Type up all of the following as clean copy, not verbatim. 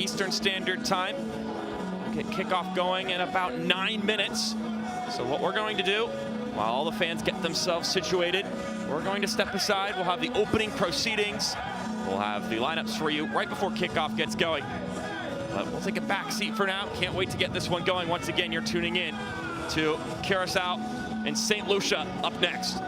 Eastern Standard Time. Get kickoff going in about 9 minutes. So what we're going to do, while all the fans get themselves situated, we're going to step aside. We'll have the opening proceedings. We'll have the lineups for you right before kickoff gets going. But we'll take a back seat for now. Can't wait to get this one going. Once again, you're tuning in to Curaçao and St. Lucia up next.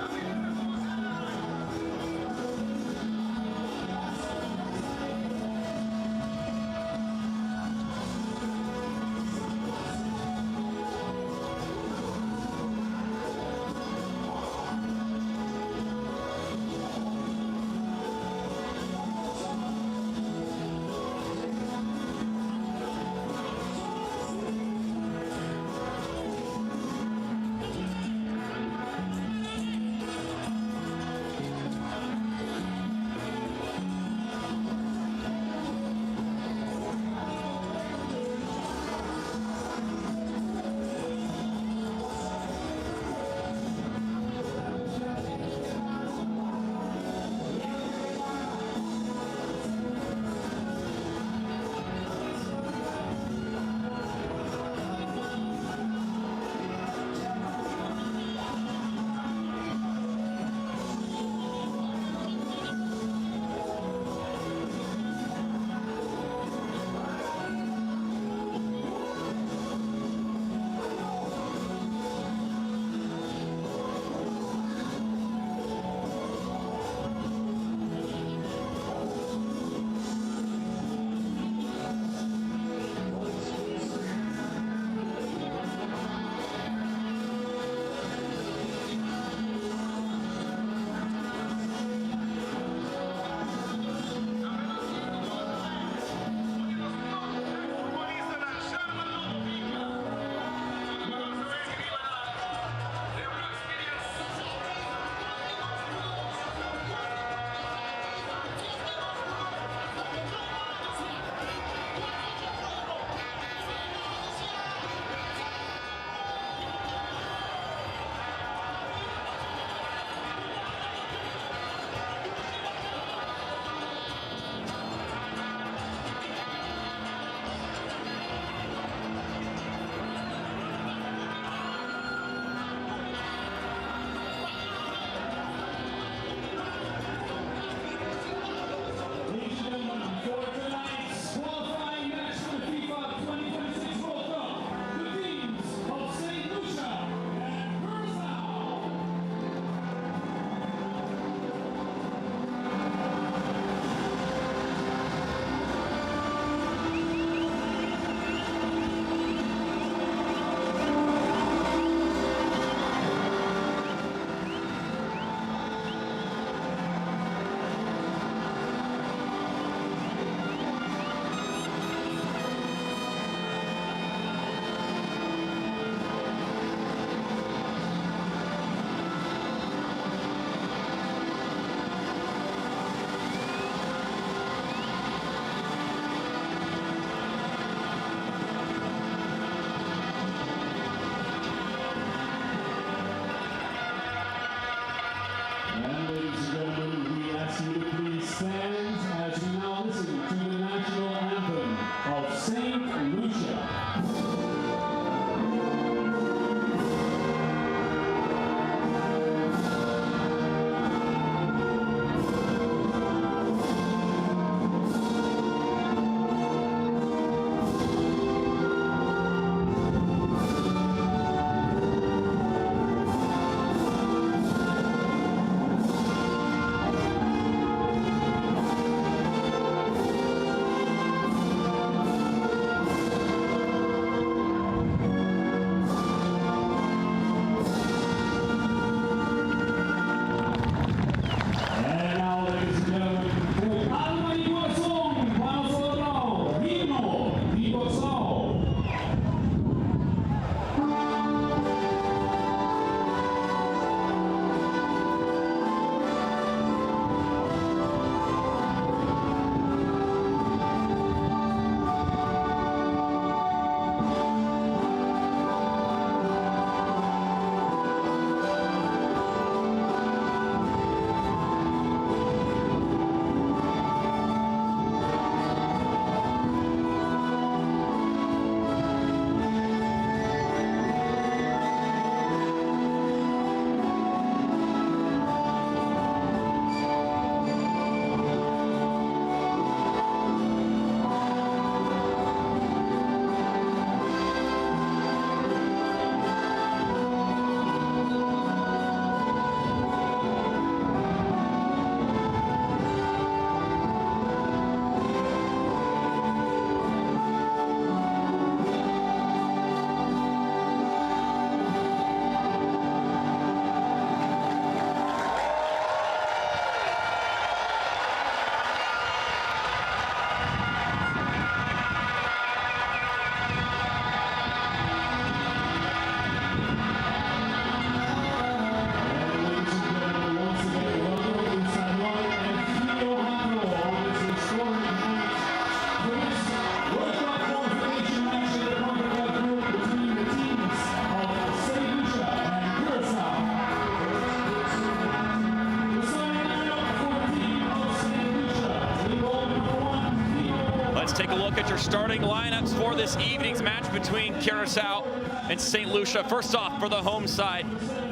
let's take a look at your starting lineups for this evening's match between Curaçao and St. Lucia. First off, for the home side,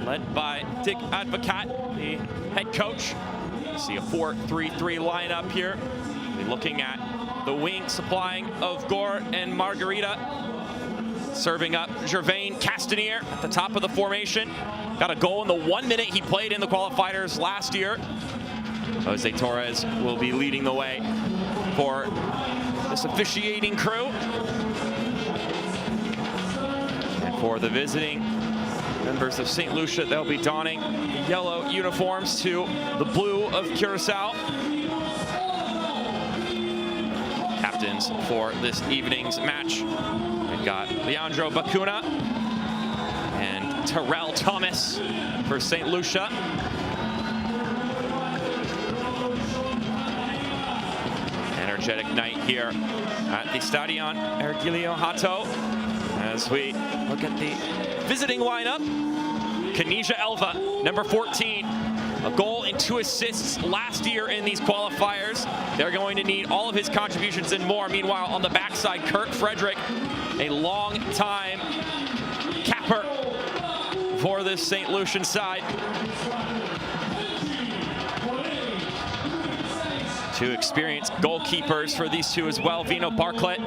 led by Dick Advocat, the head coach. You see a 4-3-3 lineup here. We're looking at the wing supplying of Gore and Margarita. Serving up Gervain Castanier at the top of the formation. Got a goal in the 1 minute he played in the qualifiers last year. Jose Torres will be leading the way for this officiating crew. And for the visiting members of St. Lucia, they'll be donning the yellow uniforms to the blue of Curaçao. Captains for this evening's match. We've got Leandro Bacuna and Terrell Thomas for St. Lucia. Energetic night here at the Stadion Ergilio Hato as we look at the visiting lineup. Kanija Elva, number 14, a goal and 2 assists last year in these qualifiers. They're going to need all of his contributions and more. Meanwhile, on the backside, Kurt Frederick, a long-time capper for this St. Lucian side. 2 experienced goalkeepers for these 2 as well, Vino Barclay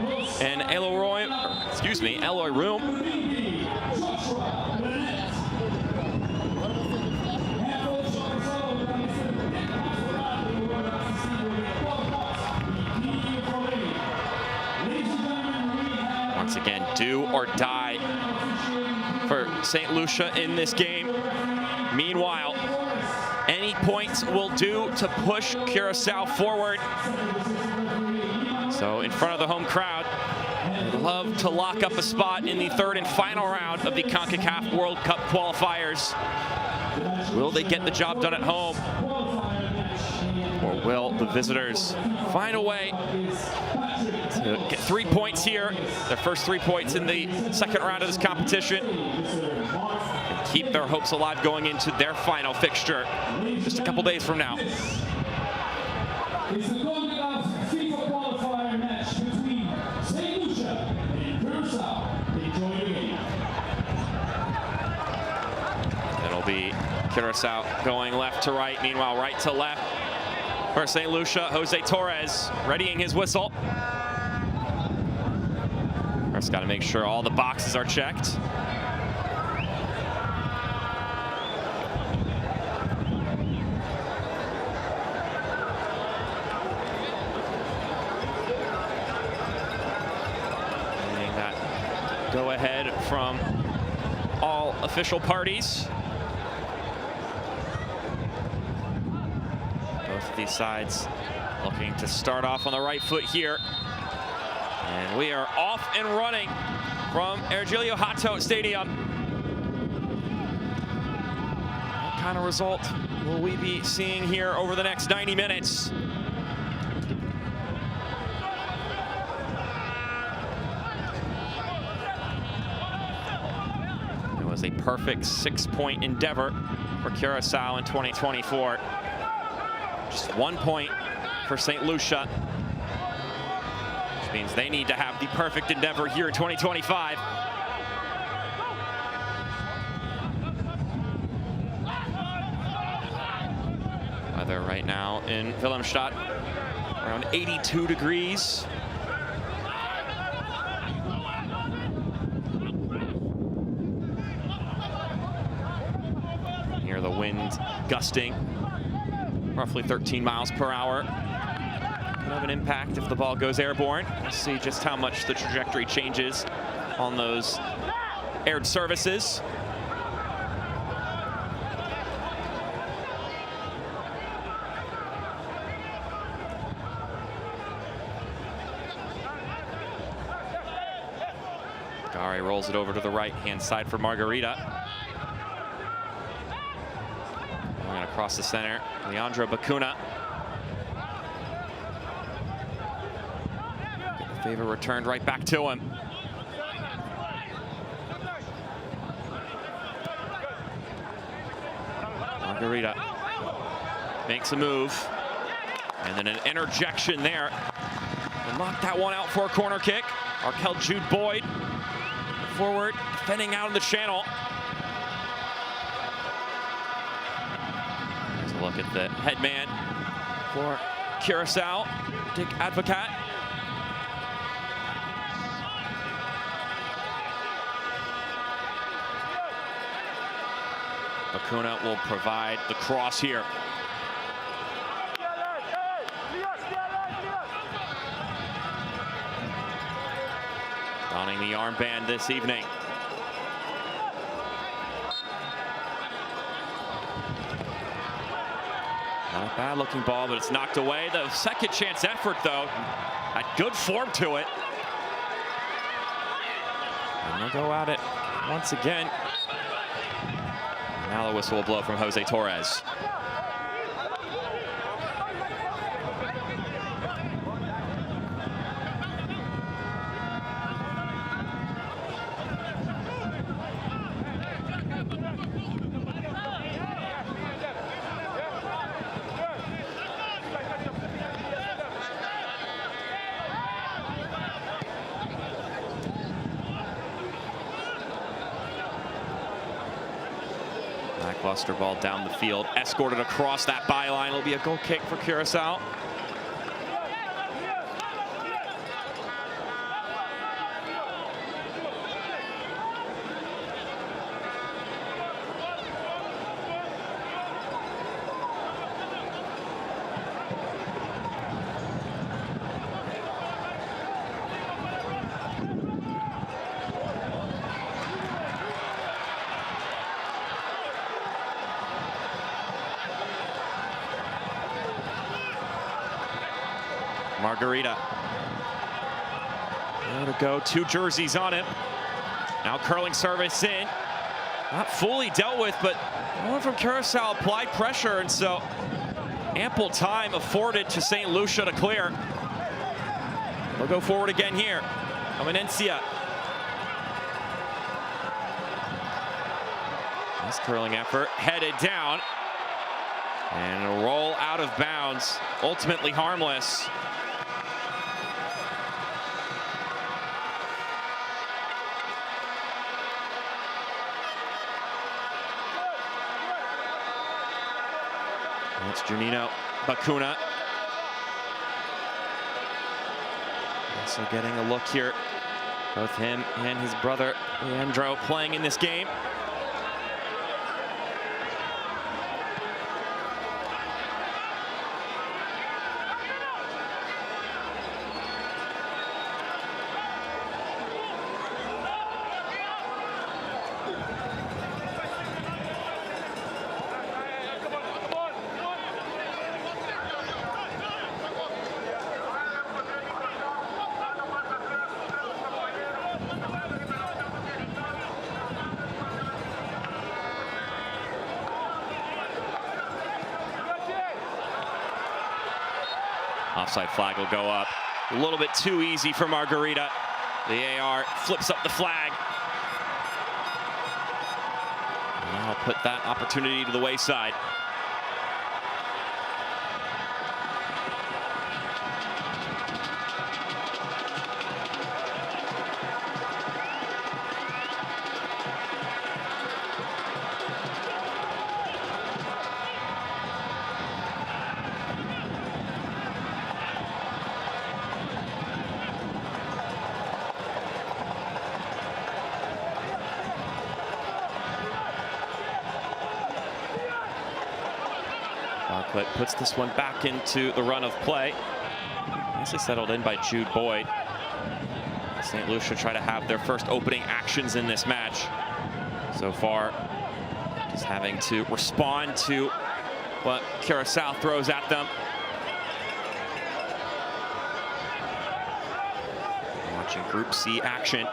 and Eloy Room. Once again, do or die for St. Lucia in this game. Meanwhile, any points will do to push Curaçao forward. So in front of the home crowd, I'd love to lock up a spot in the 3rd and final round of the Concacaf World Cup qualifiers. Will they get the job done at home? Or will the visitors find a way to get 3 points here, their first 3 points in the 2nd round of this competition, and keep their hopes alive going into their final fixture just a couple days from now? It's the Concacaf FIFA qualifier match between St. Lucia and Curaçao. Enjoy the game. It'll be Curaçao going left to right, meanwhile right to left. For St. Lucia, Jose Torres readying his whistle. First, got to make sure all the boxes are checked. Getting that go ahead from all official parties. Both of these sides looking to start off on the right foot here. And we are off and running from Ergilio Hato Stadium. What kind of result will we be seeing here over the next 90 minutes? It was a perfect 6-point endeavor for Curaçao in 2024. Just 1 point for St. Lucia, which means they need to have the perfect endeavor here in 2025. Weather right now in Wilhelmstadt, around 82 degrees. Hear the wind gusting roughly 13 miles per hour. Could have an impact if the ball goes airborne. We'll see just how much the trajectory changes on those aired services. Gare rolls it over to the right-hand side for Margarita. Going across the center, Leandro Bacuna. Get the favor returned right back to him. Margarita makes a move, and then an interjection there And knocked that one out for a corner kick. Arkel Jude Boyd forward, defending out in the channel. Let's look at the headman for Curaçao, Dick Advocat. Bacuna will provide the cross here. Donning the armband this evening. Not a bad looking ball, but it's knocked away. The second chance effort, though, had good form to it. And they'll go at it once again. Now the whistle will blow from Jose Torres. Lackluster ball down the field, escorted across that byline. It'll be a goal kick for Curaçao. Margarita. There to go, 2 jerseys on him. Now curling service in. Not fully dealt with, but no one from Curaçao applied pressure, and so ample time afforded to St. Lucia to clear. They'll go forward again here. Eminencia. Nice curling effort, headed down. And a roll out of bounds, ultimately harmless. That's Juninho Bacuna. Also getting a look here. Both him and his brother Leandro playing in this game. Offside flag will go up. A little bit too easy for Margarita. The AR flips up the flag. And I'll put that opportunity to the wayside. But puts this one back into the run of play. Nicely settled in by Jude Boyd. St. Lucia try to have their first opening actions in this match. So far, just having to respond to what Curaçao throws at them. Watching Group C action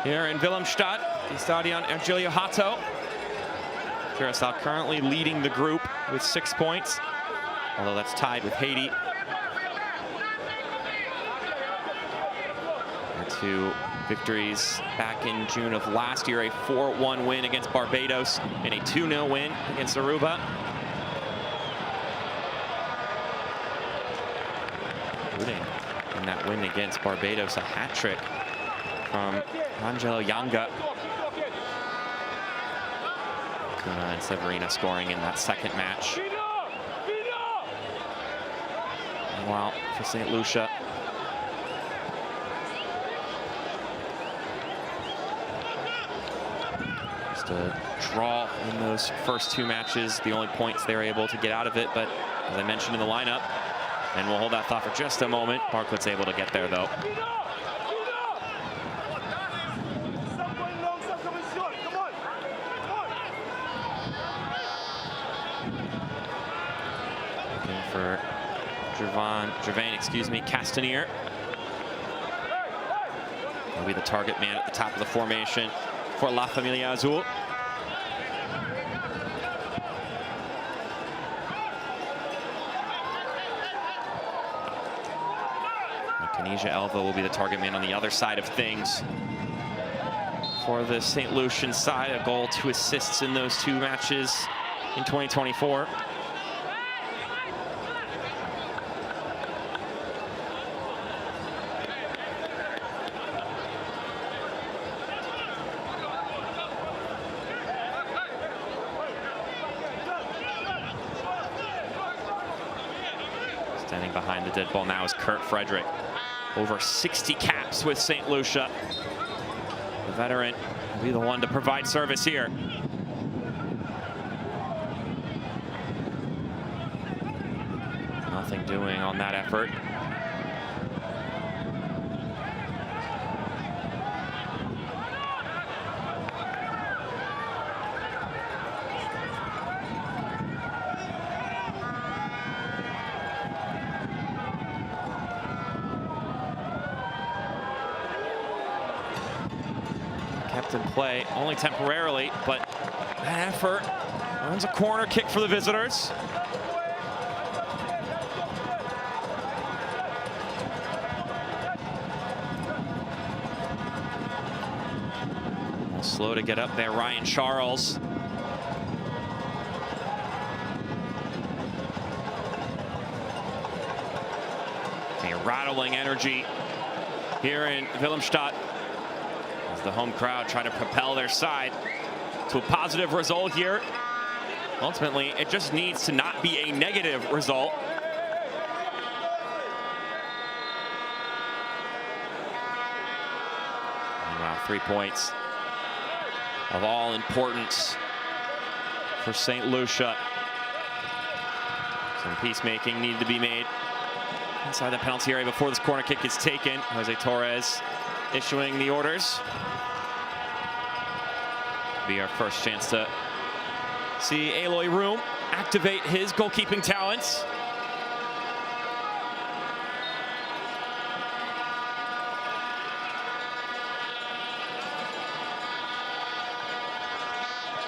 here in Wilhelmstad, the Stadion Ergilio Hato. Curaçao currently leading the group with 6 points, although that's tied with Haiti. Their 2 victories back in June of last year, a 4-1 win against Barbados and a 2-0 win against Aruba. Including in that win against Barbados, a hat trick from Angelo Yanga. Kuna and Severina scoring in that second match. Meanwhile, for St. Lucia, just a draw in those first two matches, the only points they were able to get out of it. But as I mentioned in the lineup, and we'll hold that thought for just a moment, Bartlett's able to get there though. Looking for Gervain, Castanier. Will be the target man at the top of the formation for La Familia Azul. Tunisia Elva will be the target man on the other side of things for the St. Lucian side. A goal, 2 assists in those 2 matches in 2024. Standing behind the dead ball now is Kurt Frederick. Over 60 caps with St. Lucia. The veteran will be the one to provide service here. Nothing doing on that effort. Kept in play only temporarily, but that effort earns a corner kick for the visitors. Slow to get up there, Ryan Charles. A rattling energy here in Willemstad as the home crowd try to propel their side to a positive result here. Ultimately, it just needs to not be a negative result. Wow, 3 points of all importance for St. Lucia. Some peacemaking needed to be made inside the penalty area before this corner kick is taken. Jose Torres issuing the orders. Be our first chance to see Aloy Room activate his goalkeeping talents.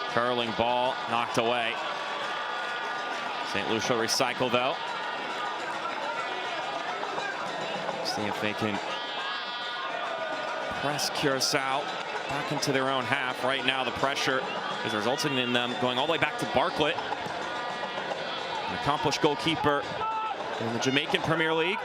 Curling ball knocked away. St. Lucia recycle though. See if they can press Curaçao back into their own half. Right now the pressure is resulting in them going all the way back to Bartlett, an accomplished goalkeeper in the Jamaican Premier League.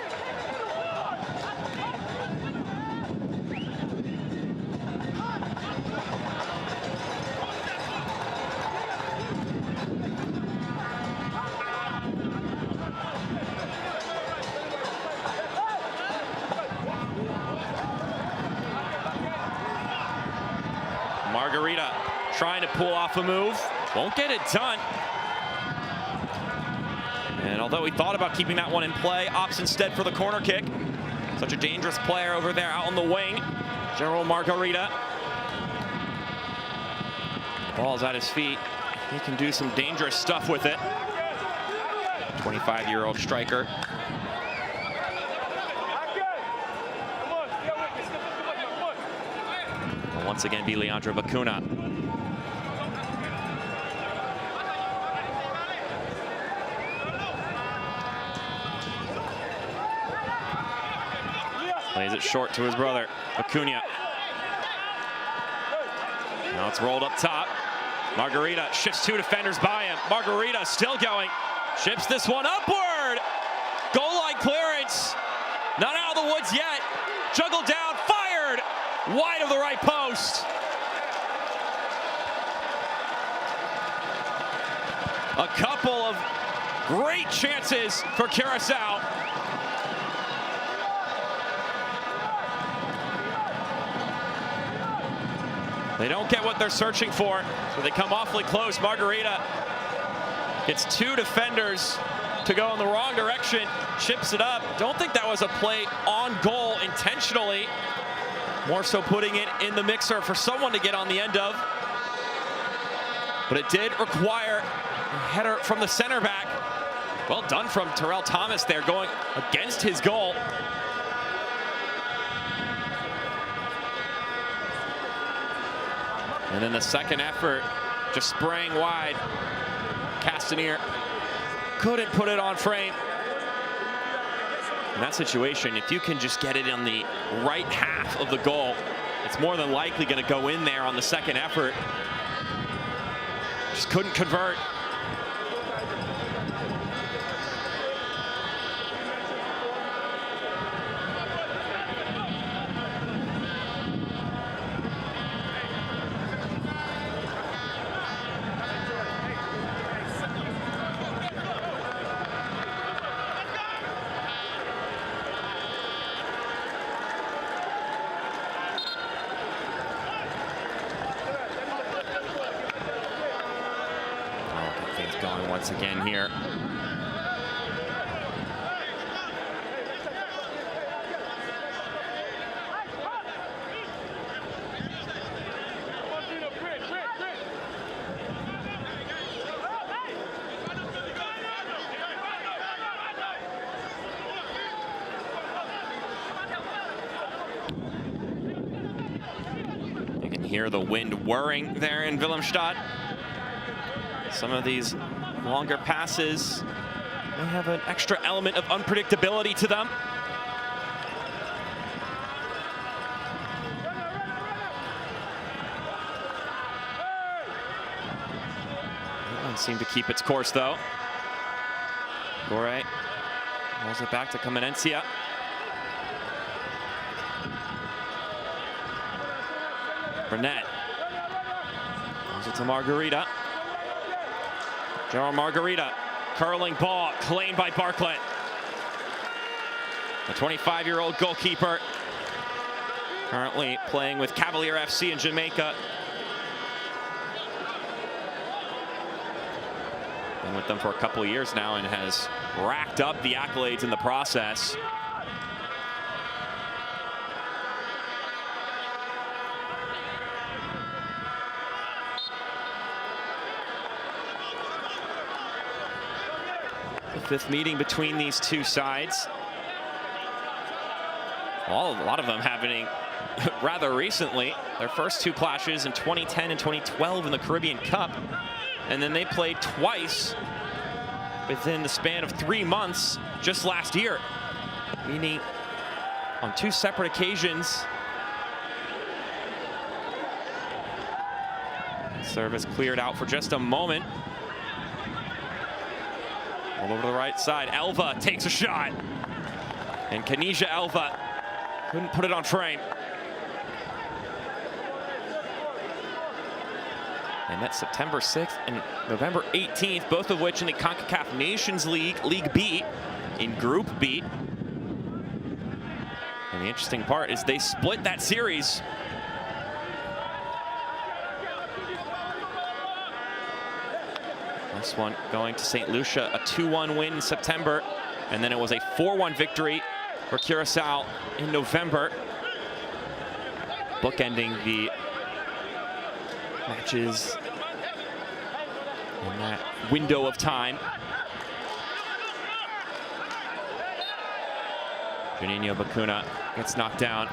Margarita trying to pull off a move, won't get it done. And although he thought about keeping that one in play, opts instead for the corner kick. Such a dangerous player over there out on the wing, General Margarita. Ball's at his feet. He can do some dangerous stuff with it. 25-year-old striker. Will once again be Leandro Bacuna. Plays it short to his brother, Acuna. Now it's rolled up top. Margarita shifts 2 defenders by him. Margarita still going. Ships this one upward. Goal line clearance. Not out the woods yet. Juggled down, fired wide of the right post. A couple of great chances for Curaçao. They don't get what they're searching for, so they come awfully close. Margarita gets two defenders to go in the wrong direction, chips it up. Don't think that was a play on goal intentionally. More so putting it in the mixer for someone to get on the end of. But it did require a header from the center back. Well done from Terrell Thomas there, going against his goal. And then the second effort, just spraying wide. Castanier couldn't put it on frame. In that situation, if you can just get it on the right half of the goal, it's more than likely going to go in there on the second effort. Just couldn't convert. Going once again here. You can hear the wind whirring there in Wilhelmstad. Some of these longer passes may have an extra element of unpredictability to them. That one seemed to keep its course though. Gore rolls it back to Comenencia. Burnett rolls it to Margarita. Gerald Margarita, curling ball, claimed by Bartlett. The 25-year-old goalkeeper, currently playing with Cavalier FC in Jamaica. Been with them for a couple of years now and has racked up the accolades in the process. Fifth meeting between these two sides. Well, a lot of them happening rather recently. Their first two clashes in 2010 and 2012 in the Caribbean Cup. And then they played twice within the span of 3 months just last year. Meaning on two separate occasions. Service cleared out for just a moment. All over the right side, Elva takes a shot. And Kanija Elva couldn't put it on frame. And that's September 6th and November 18th, both of which in the Concacaf Nations League, League B, in Group B. And the interesting part is they split that series. This one going to St. Lucia, a 2-1 win in September, and then it was a 4-1 victory for Curaçao in November, bookending the matches in that window of time. Juninho Bacuna gets knocked down.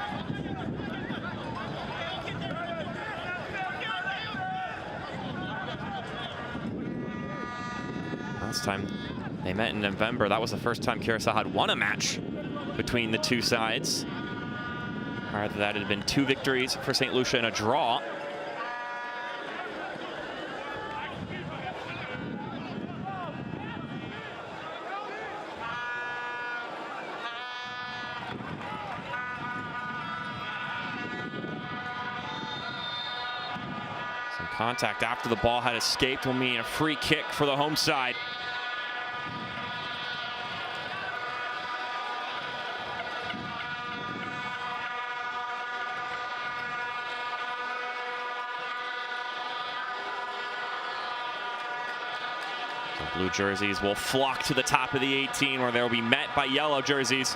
Last time they met in November, that was the first time Curaçao had won a match between the two sides. Prior to that, it had been 2 victories for St. Lucia and a draw. Contact after the ball had escaped will mean a free kick for the home side. The blue jerseys will flock to the top of the 18 where they'll be met by yellow jerseys.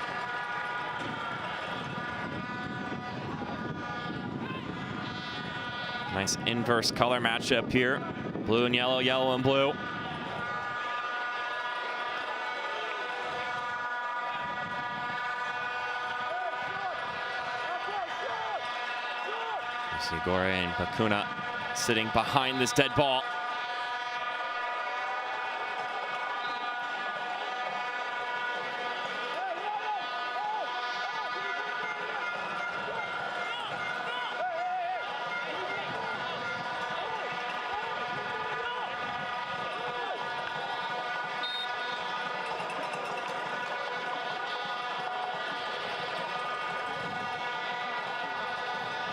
Nice inverse color matchup here. Blue and yellow, yellow and blue. Sigore and Bakuna sitting behind this dead ball.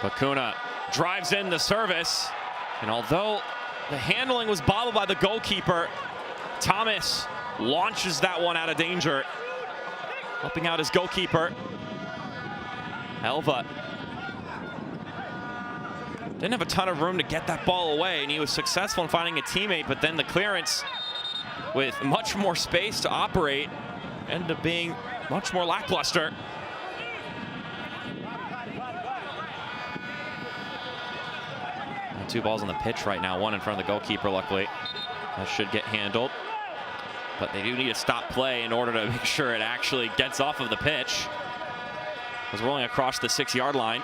Bakuna drives in the service, and although the handling was bobbled by the goalkeeper, Thomas launches that one out of danger, helping out his goalkeeper. Elva didn't have a ton of room to get that ball away, and he was successful in finding a teammate, but then the clearance with much more space to operate ended up being much more lackluster. Two balls on the pitch right now, one in front of the goalkeeper, luckily. That should get handled. But they do need to stop play in order to make sure it actually gets off of the pitch. It was rolling across the 6-yard line.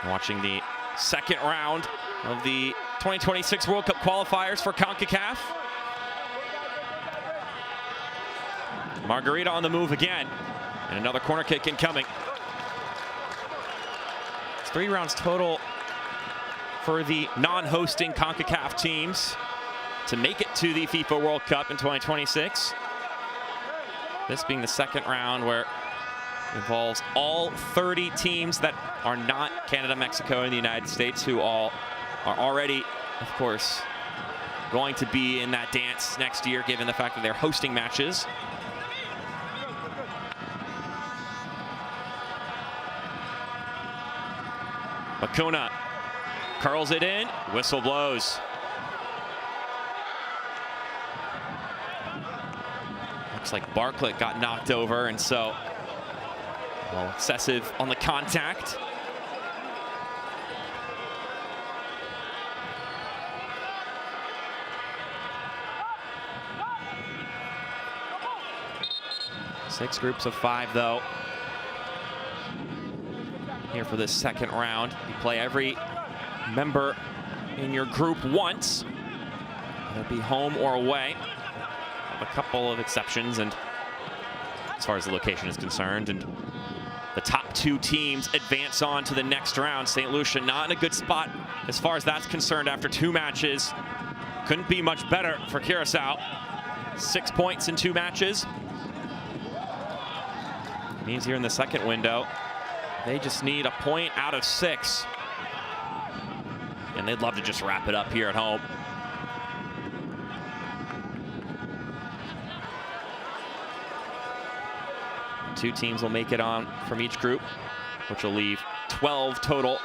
Watching the second round of the 2026 World Cup qualifiers for Concacaf. Margarita on the move again. And another corner kick incoming. 3 rounds total for the non-hosting CONCACAF teams to make it to the FIFA World Cup in 2026. This being the second round where it involves all 30 teams that are not Canada, Mexico, and the United States, who all are already, of course, going to be in that dance next year, given the fact that they're hosting matches. Bakuna curls it in, whistle blows. Looks like Bartlett got knocked over, and so, well, excessive on the contact. Six groups of 5, though. Here for this second round. You play every member in your group once, whether it be home or away. A couple of exceptions, and as far as the location is concerned, and the top 2 teams advance on to the next round. St. Lucia not in a good spot as far as that's concerned after 2 matches. Couldn't be much better for Curaçao. 6 points in 2 matches. Means here in the second window, they just need a point out of 6. And they'd love to just wrap it up here at home. Two teams will make it on from each group, which will leave 12 total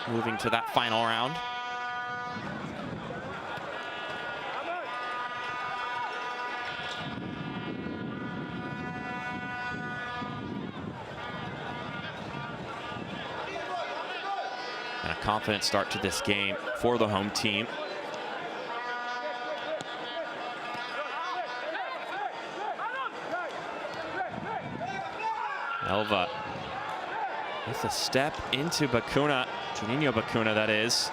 moving to that final round. And a confident start to this game for the home team. Elva with a step into Bakuna, Juninho Bakuna that is.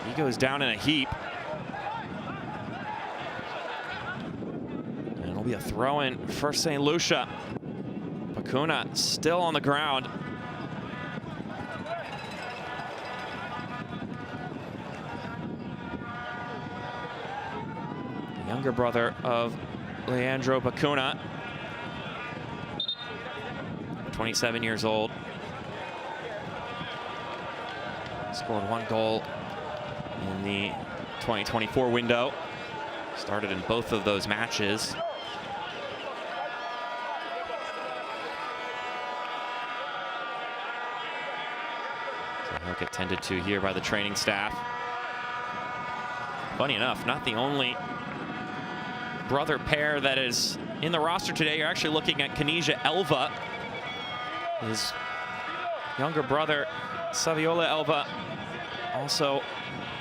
He goes down in a heap. And it'll be a throw-in for St. Lucia. Bakuna still on the ground. The younger brother of Leandro Bakuna, 27 years old. Scored 1 goal in the 2024 window. Started in both of those matches. So he'll get tended to here by the training staff. Funny enough, not the only brother pair that is in the roster today. You're actually looking at Kenija Elva. His younger brother, Saviola Elva, also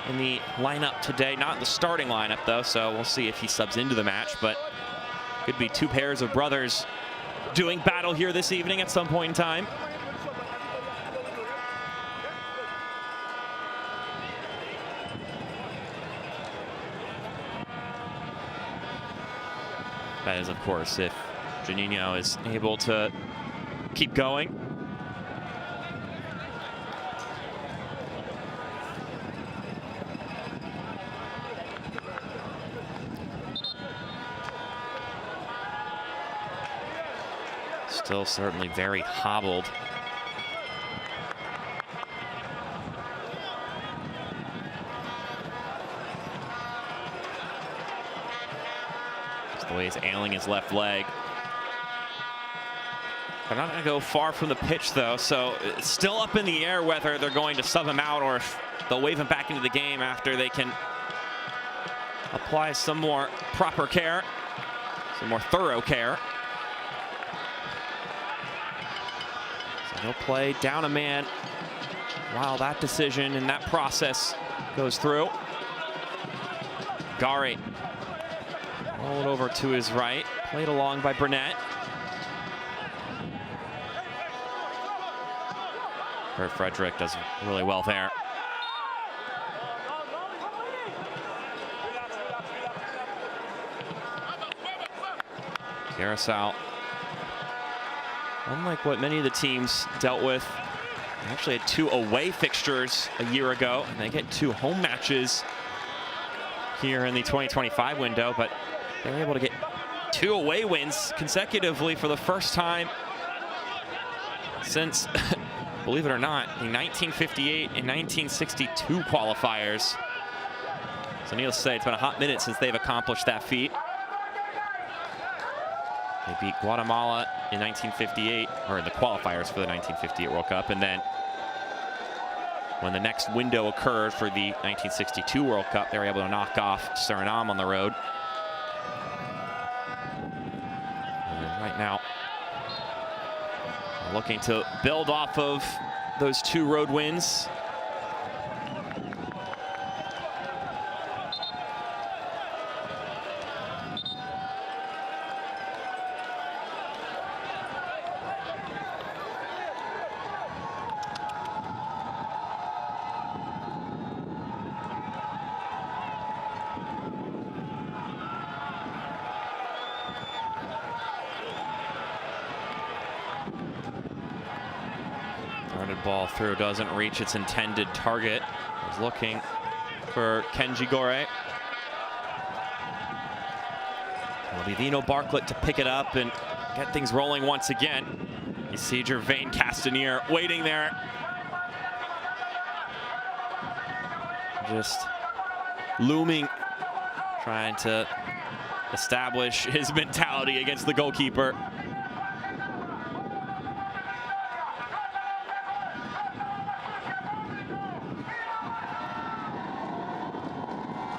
in the lineup today. Not in the starting lineup, though, so we'll see if he subs into the match. But could be 2 pairs of brothers doing battle here this evening at some point in time. That is, of course, if Juninho is able to keep going. Still certainly very hobbled. Just the way he's ailing his left leg. They're not going to go far from the pitch, though, so it's still up in the air whether they're going to sub him out or if they'll wave him back into the game after they can apply some more proper care, some more thorough care. So they'll play down a man while that decision and that process goes through. Gari rolled over to his right, played along by Burnett. Kurt Frederick does really well there. Curaçao, unlike what many of the teams dealt with, they actually had 2 away fixtures a year ago, and they get 2 home matches here in the 2025 window, but they were able to get 2 away wins consecutively for the first time since, believe it or not, the 1958 and 1962 qualifiers. So needless to say, it's been a hot minute since they've accomplished that feat. They beat Guatemala in 1958, or in the qualifiers for the 1958 World Cup, and then when the next window occurred for the 1962 World Cup, they were able to knock off Suriname on the road. And right now, looking to build off of those 2 road wins. Ball through, doesn't reach its intended target. Was looking for Kenji Gore. It'll be Vino Bartlett to pick it up and get things rolling once again. You see Gervain Castanier waiting there. Just looming, trying to establish his mentality against the goalkeeper.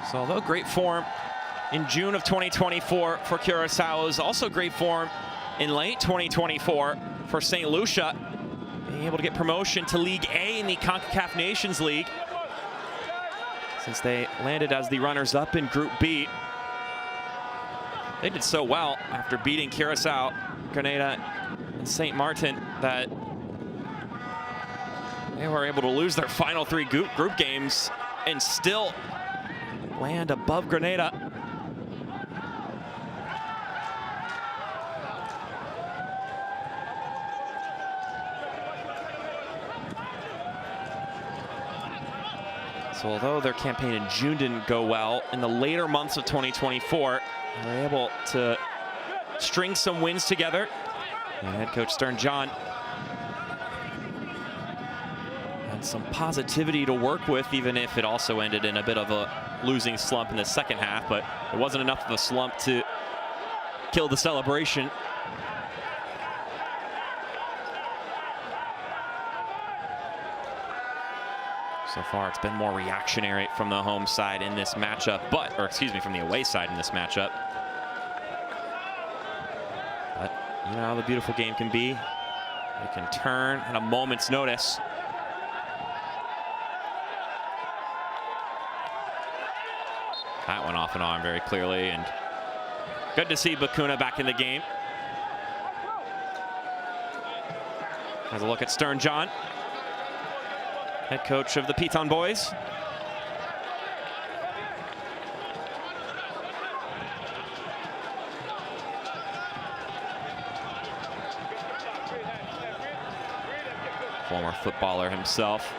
So although great form in June of 2024 for Curaçao, it was also great form in late 2024 for St. Lucia, being able to get promotion to League A in the Concacaf Nations League, since they landed as the runners-up in Group B. They did so well after beating Curaçao, Grenada, and St. Martin that they were able to lose their final 3 group games and still land above Grenada. So although their campaign in June didn't go well, in the later months of 2024, they were able to string some wins together. And head coach Stern John and some positivity to work with, even if it also ended in a bit of a losing slump in the second half. But it wasn't enough of a slump to kill the celebration. So far, it's been more reactionary from the home side in this matchup, or excuse me, from the away side in this matchup. But you know how the beautiful game can be. It can turn at a moment's notice. That went off and on very clearly, and good to see Bacuna back in the game. Has a look at Stern John, head coach of the Piton boys. Former footballer himself.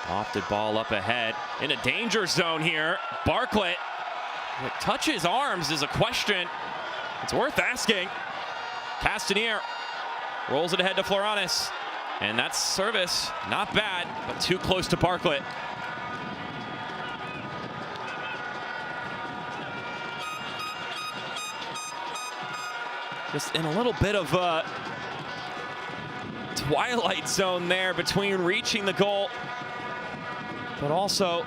Lofted ball up ahead in a danger zone here. Bartlett, what touches arms is a question. It's worth asking. Castanier rolls it ahead to Floranis. And that's service, not bad, but too close to Bartlett. Just in a little bit of a twilight zone there between reaching the goal, but also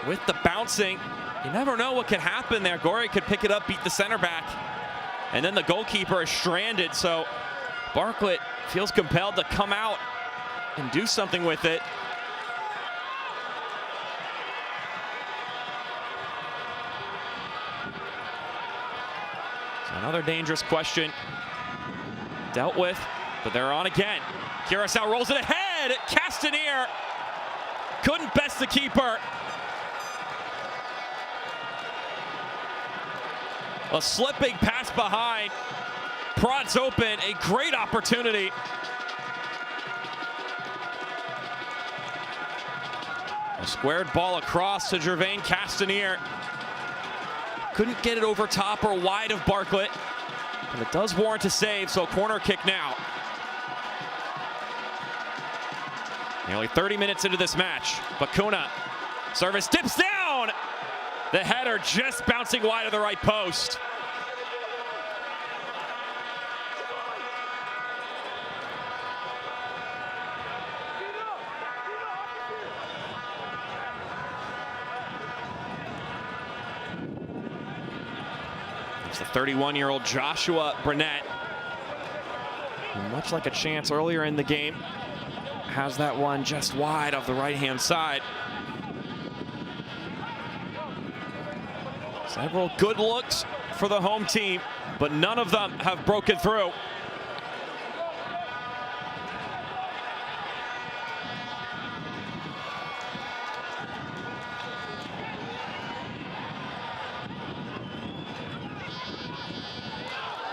with the bouncing, you never know what could happen there. Gorey could pick it up, beat the center back, and then the goalkeeper is stranded. So Bartlett feels compelled to come out and do something with it. So another dangerous question dealt with, but they're on again. Curaçao rolls it ahead. Castanier couldn't best the keeper. A slipping pass behind. Prods open, a great opportunity. A squared ball across to Gervain Castanier. Couldn't get it over top or wide of Bartlett, but it does warrant a save, so corner kick now. Nearly 30 minutes into this match. Bacuna, service dips down. The header just bouncing wide of the right post. It's the 31-year-old Joshua Burnett, who, much like a chance earlier in the game, has that one just wide of the right-hand side. Several good looks for the home team, but none of them have broken through.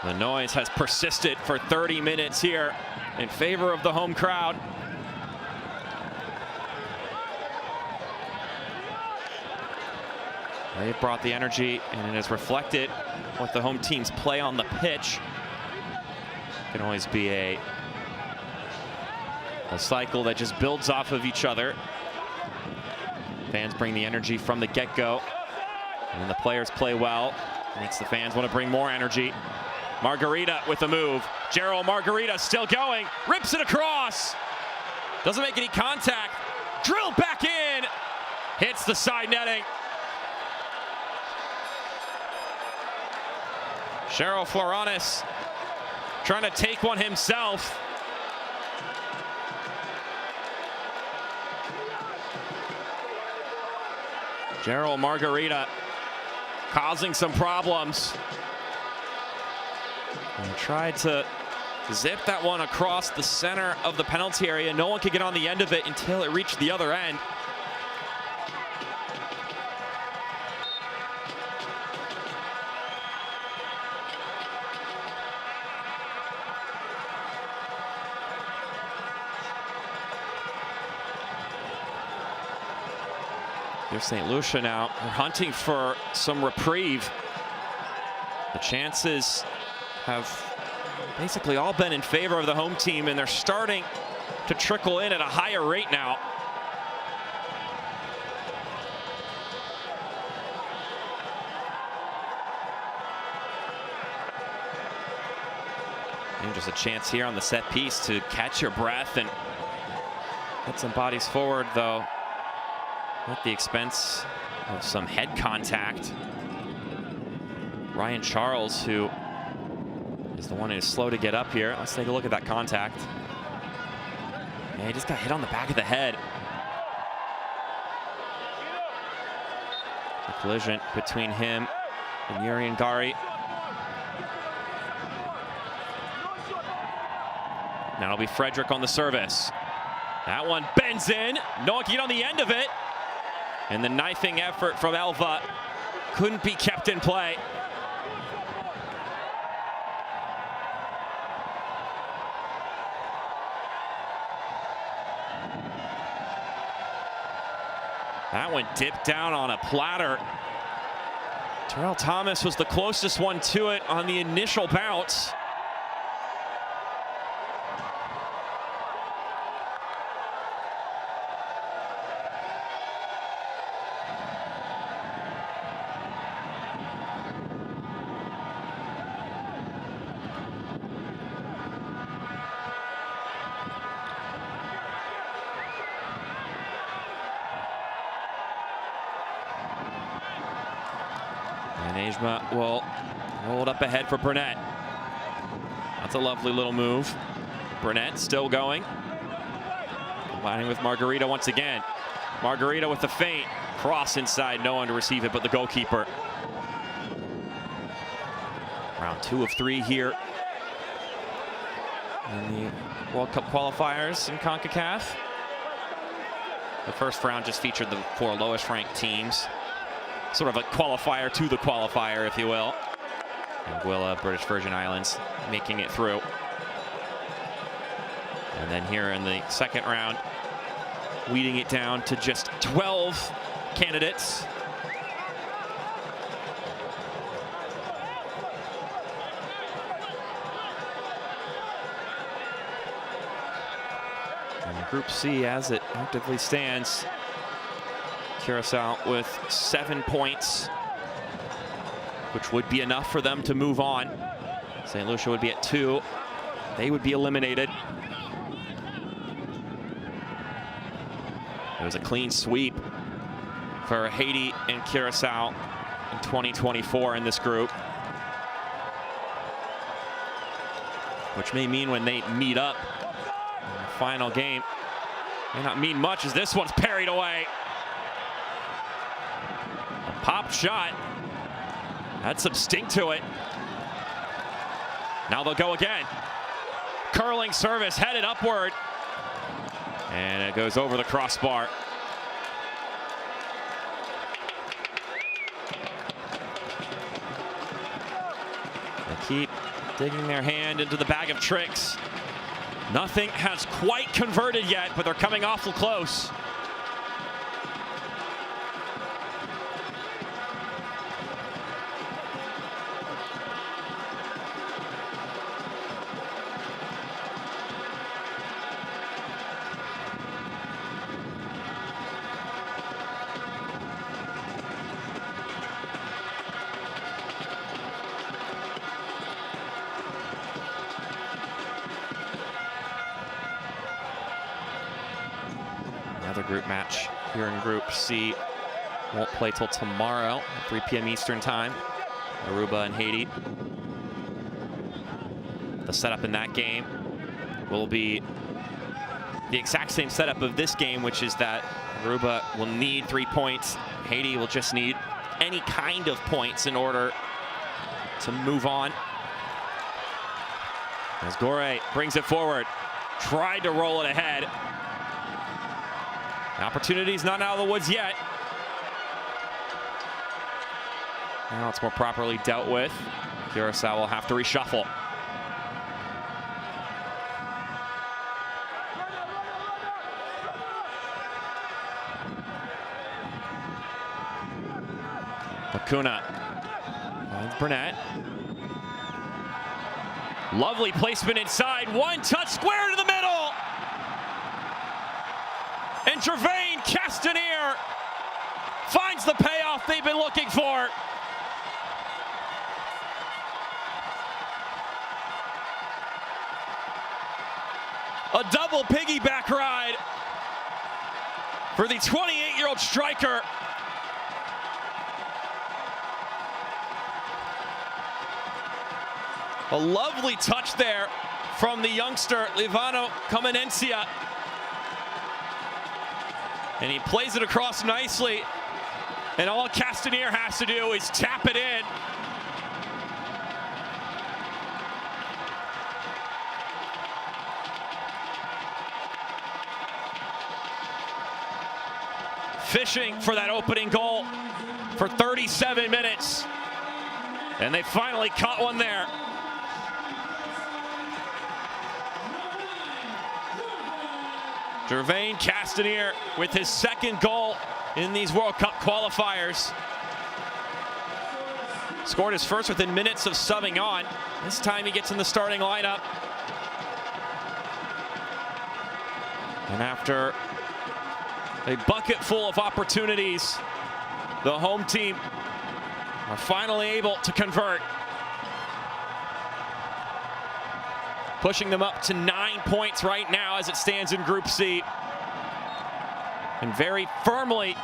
The noise has persisted for 30 minutes here in favor of the home crowd. They've brought the energy, and it has reflected what the home team's play on the pitch. It can always be a cycle that just builds off of each other. Fans bring the energy from the get-go, and the players play well. Makes the fans want to bring more energy. Margarita with the move. Gerald Margarita still going, rips it across. Doesn't make any contact. Drilled back in, hits the side netting. Cheryl Floranis trying to take one himself. Gerald Margarita causing some problems. And tried to zip that one across the center of the penalty area. No one could get on the end of it until it reached the other end. Here's St. Lucia now. They're hunting for some reprieve. The chances have basically all been in favor of the home team, and they're starting to trickle in at a higher rate now. And just a chance here on the set piece to catch your breath and get some bodies forward, though at the expense of some head contact. Ryan Charles, who is the one who's slow to get up here. Let's take a look at that contact. Yeah, he just got hit on the back of the head. A collision between him and Yuri Ngari. Now it'll be Frederick on the service. That one bends in. No one can get on the end of it. And the knifing effort from Elva couldn't be kept in play. That one dipped down on a platter. Terrell Thomas was the closest one to it on the initial bounce. And Ejma will roll it up ahead for Burnett. That's a lovely little move. Burnett still going. Combining with Margarita once again. Margarita with the feint. Cross inside, no one to receive it but the goalkeeper. Round 2 of 3 here in the World Cup qualifiers in Concacaf. The first round just featured the 4 lowest ranked teams. Sort of a qualifier to the qualifier, if you will. Anguilla, British Virgin Islands, making it through. And then here in the second round, weeding it down to just 12 candidates. And Group C, as it actively stands, Curaçao with 7 points, which would be enough for them to move on. St. Lucia would be at 2. They would be eliminated. It was a clean sweep for Haiti and Curaçao in 2024 in this group, which may mean when they meet up in the final game, may not mean much as this one's parried away. Pop shot. Had some stink to it. Now they'll go again. Curling service headed upward. And it goes over the crossbar. They keep digging their hand into the bag of tricks. Nothing has quite converted yet, but they're coming awful close. Another group match here in Group C. Won't play till tomorrow at 3 p.m. Eastern time. Aruba and Haiti. The setup in that game will be the exact same setup of this game, which is that Aruba will need 3 points. Haiti will just need any kind of points in order to move on. As Gore brings it forward, tried to roll it ahead. The opportunity's not out of the woods yet. Now it's more properly dealt with. Curaçao will have to reshuffle. Acuna finds Burnett. Lovely placement inside. One touch square to the middle. And Gervain Castanier finds the payoff they've been looking for. A double piggyback ride for the 28-year-old striker. A lovely touch there from the youngster, Livano Comenencia. And he plays it across nicely. And all Castanier has to do is tap it in. Fishing for that opening goal for 37 minutes. And they finally caught one there. Gervain Castanier with his second goal in these World Cup qualifiers. Scored his first within minutes of subbing on. This time he gets in the starting lineup. And after a bucket full of opportunities, the home team are finally able to convert. Pushing them up to 9 points right now as it stands in Group C. And very firmly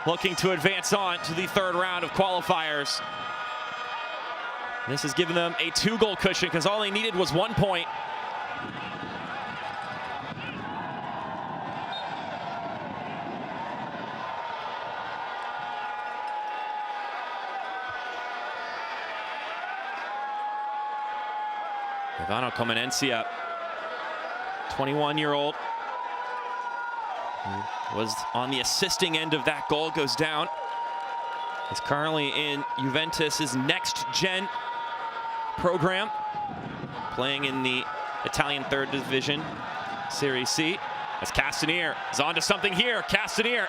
looking to advance on to the third round of qualifiers. This has given them a 2-goal cushion because all they needed was 1 point. Livano Comenencia, 21-year-old, who was on the assisting end of that goal, goes down. He's currently in Juventus's next-gen program, playing in the Italian third division, Serie C. As Castanier is onto something here. Castanier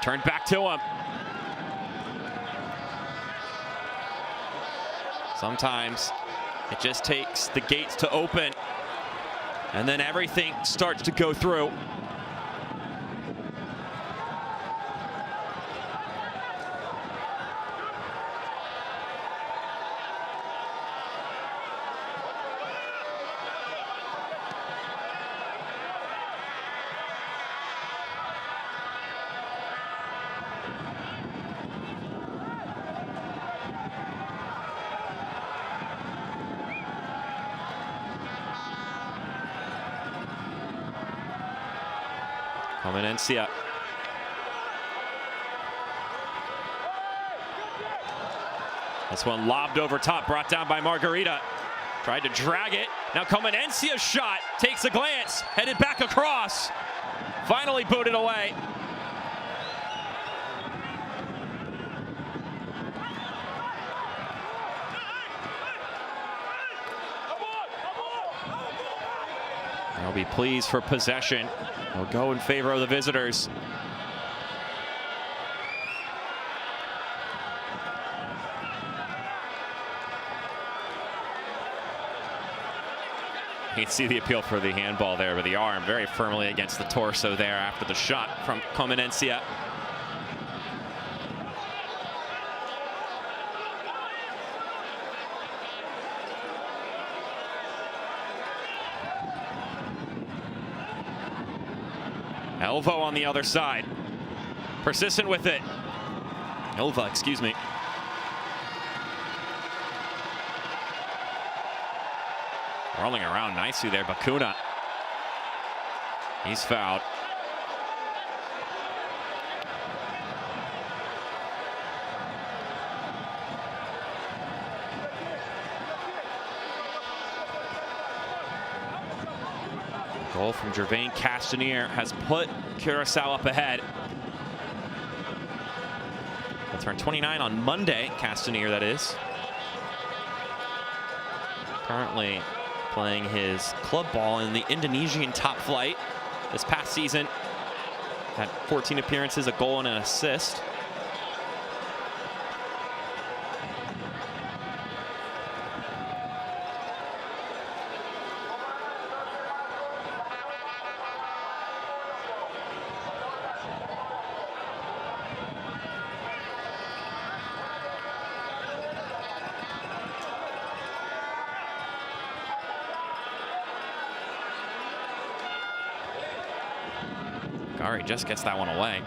turned back to him. Sometimes it just takes the gates to open, and then everything starts to go through. Comenencia. This one lobbed over top, brought down by Margarita. Tried to drag it. Now Comenencia's shot takes a glance, headed back across. Finally booted away. They'll be pleased for possession. They'll go in favor of the visitors. You can see the appeal for the handball there with the arm very firmly against the torso there after the shot from Comenencia. Elvo on the other side. Persistent with it. Elva, excuse me. Rolling around nicely there, Bacuna. He's fouled. Goal from Gervain Castanier has put Curaçao up ahead. He'll turn 29 on Monday, Castanier that is. Currently playing his club ball in the Indonesian top flight. This past season had 14 appearances, a goal and an assist. Gary just gets that one away.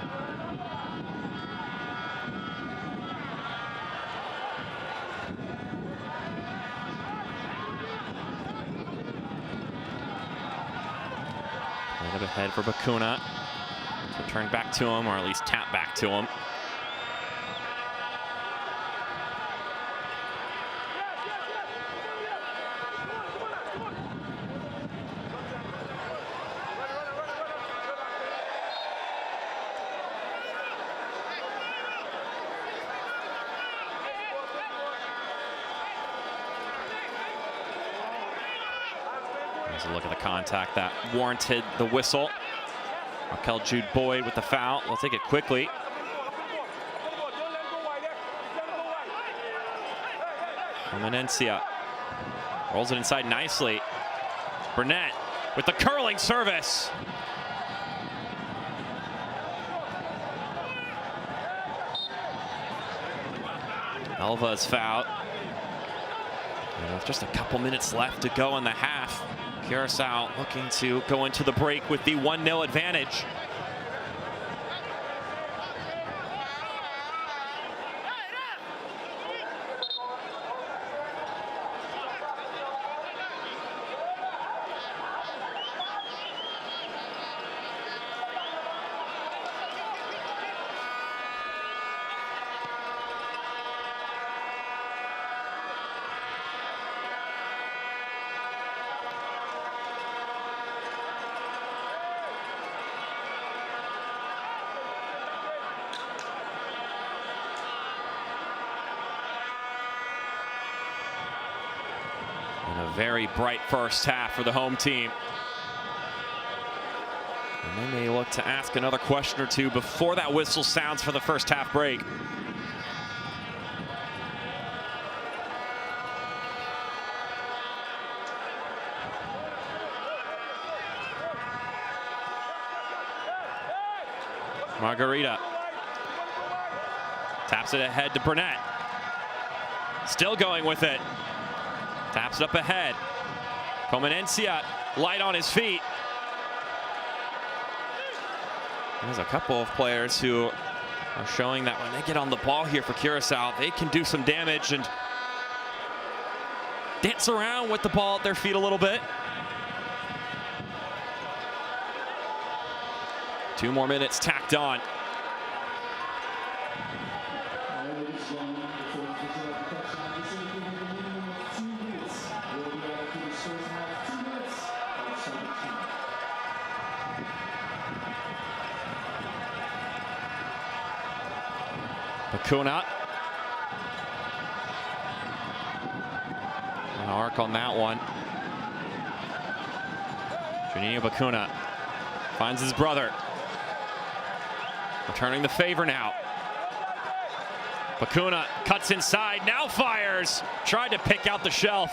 A little bit ahead for Bacuna. So turn back to him, or at least tap back to him. There's a look at the contact that warranted the whistle. Raquel Jude Boyd with the foul. We'll take it quickly. Menencia rolls it inside nicely. Burnett with the curling service. Elva's fouled. And with just a couple minutes left to go in the half, Curaçao looking to go into the break with the 1-0 advantage. And a very bright first half for the home team. And they may look to ask another question or two before that whistle sounds for the first half break. Margarita taps it ahead to Burnett. Still going with it. Taps it up ahead. Menencia light on his feet. There's a couple of players who are showing that when they get on the ball here for Curaçao, they can do some damage and dance around with the ball at their feet a little bit. 2 more minutes tacked on. Bacuna. An arc on that one. Juninho Bacuna finds his brother. Returning the favor now. Bacuna cuts inside, now fires. Tried to pick out the shelf.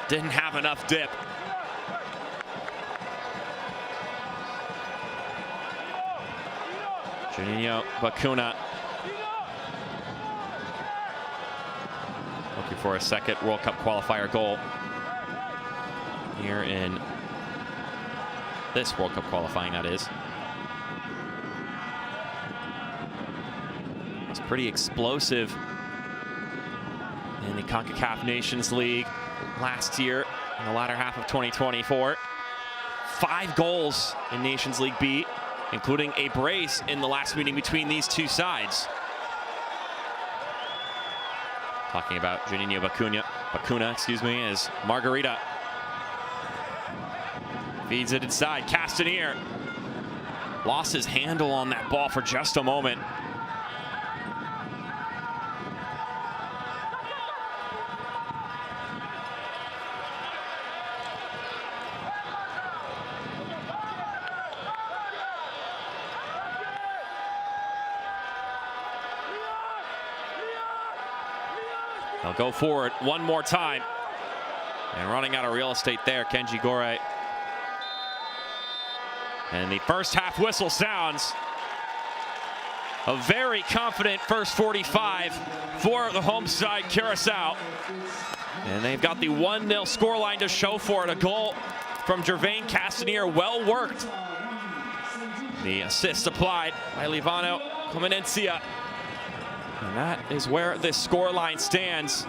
Didn't have enough dip. Juninho Bacuna looking for a second World Cup qualifier goal here in this World Cup qualifying, that is. It's pretty explosive in the Concacaf Nations League last year in the latter half of 2024. 5 goals in Nations League B, including a brace in the last meeting between these two sides. Talking about Juninho Bacuna, excuse me, as Margarita feeds it inside. Castanier lost his handle on that ball for just a moment. They'll go forward one more time. And running out of real estate there, Kenji Gore. And the first half whistle sounds. A very confident first 45 for the home side, Curaçao. And they've got the 1-0 scoreline to show for it. A goal from Gervain Castanier, well worked. The assist applied by Livano Comenencia. And that is where this scoreline stands.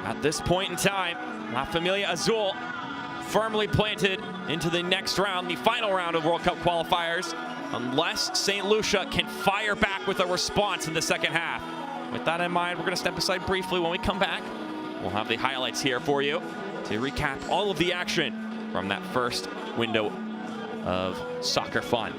At this point in time, La Familia Azul firmly planted into the next round, the final round of World Cup qualifiers, unless St. Lucia can fire back with a response in the second half. With that in mind, we're going to step aside briefly. When we come back, we'll have the highlights here for you to recap all of the action from that first window of soccer fun.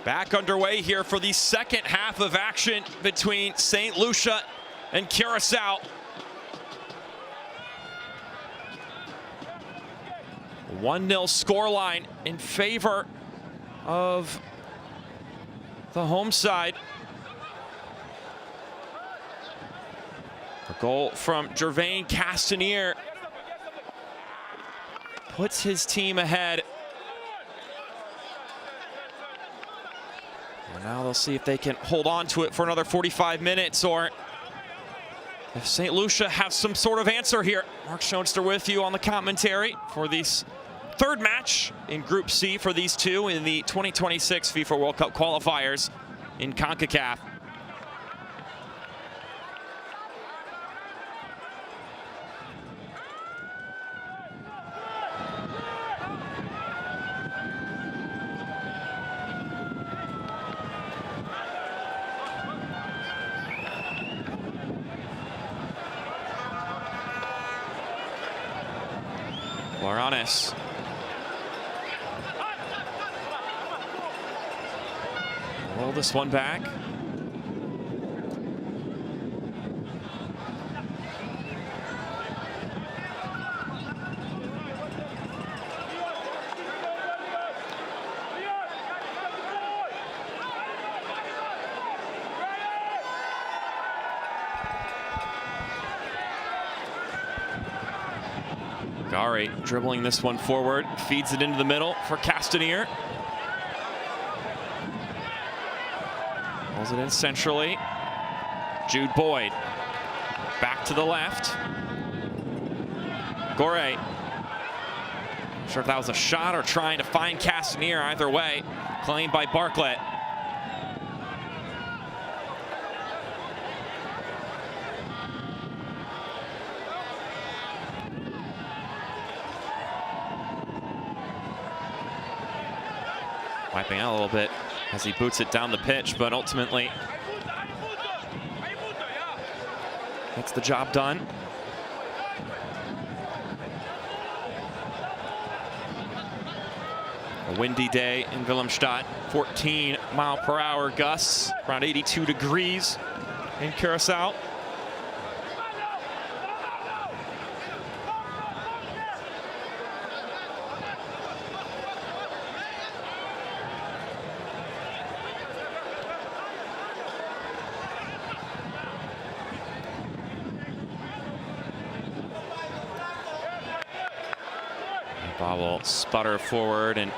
Back underway here for the second half of action between St. Lucia and Curaçao. A 1-0 scoreline in favor of the home side. A goal from Gervain Castanier puts his team ahead. And now they'll see if they can hold on to it for another 45 minutes or if St. Lucia has some sort of answer here. Mark Schoenster with you on the commentary for this third match in Group C for these two in the 2026 FIFA World Cup qualifiers in Concacaf. Loranes. Roll this one back. Gari dribbling this one forward, feeds it into the middle for Castanier. Pulls it in centrally. Jude Boyd back to the left. Gore. Not sure if that was a shot or trying to find Castanier. Either way, claimed by Bartlett. Wiping out a little bit as he boots it down the pitch, but ultimately gets the job done. A windy day in Wilhelmstadt, 14-mile-per-hour gusts, around 82 degrees in Curaçao. Ball will sputter forward, and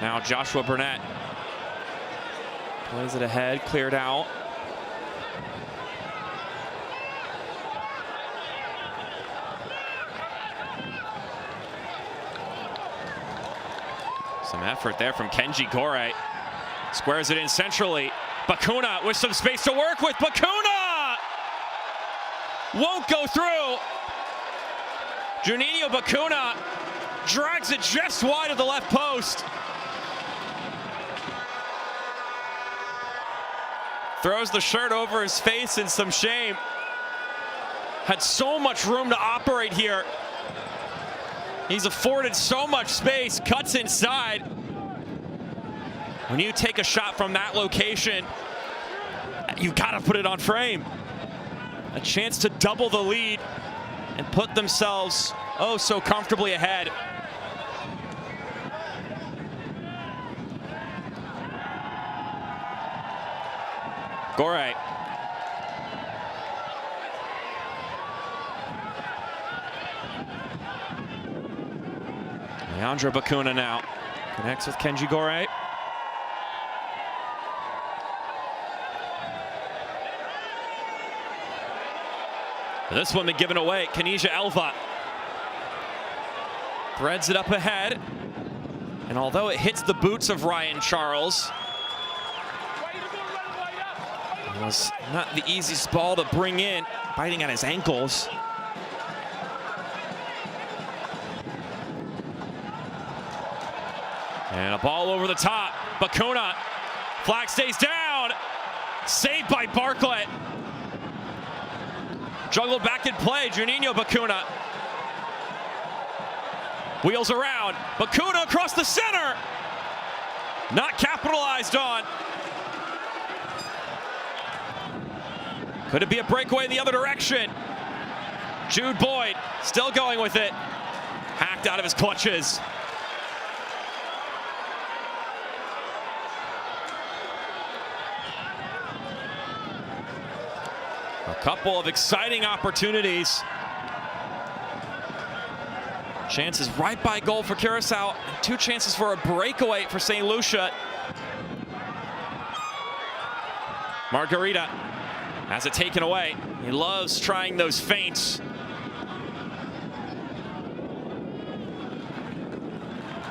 now Joshua Burnett plays it ahead, cleared out. Some effort there from Kenji Gore. Squares it in centrally. Bakuna with some space to work with. Bakuna won't go through. Juninho Bakuna drags it just wide of the left post. Throws the shirt over his face in some shame. Had so much room to operate here. He's afforded so much space, cuts inside. When you take a shot from that location, you gotta put it on frame. A chance to double the lead and put themselves oh so comfortably ahead. Gore. Leandro Bakuna now connects with Kenji Gore. This one been given away. Kenija Elva threads it up ahead. And although it hits the boots of Ryan Charles, it was not the easiest ball to bring in, biting at his ankles. And a ball over the top. Bakuna. Flag stays down. Saved by Bartlett. Juggled back in play. Juninho Bakuna. Wheels around. Bakuna across the center. Not capitalized on. Could it be a breakaway in the other direction? Jude Boyd still going with it. Hacked out of his clutches. A couple of exciting opportunities. Chances right by goal for Curaçao. 2 chances for a breakaway for St. Lucia. Margarita has it taken away. He loves trying those feints.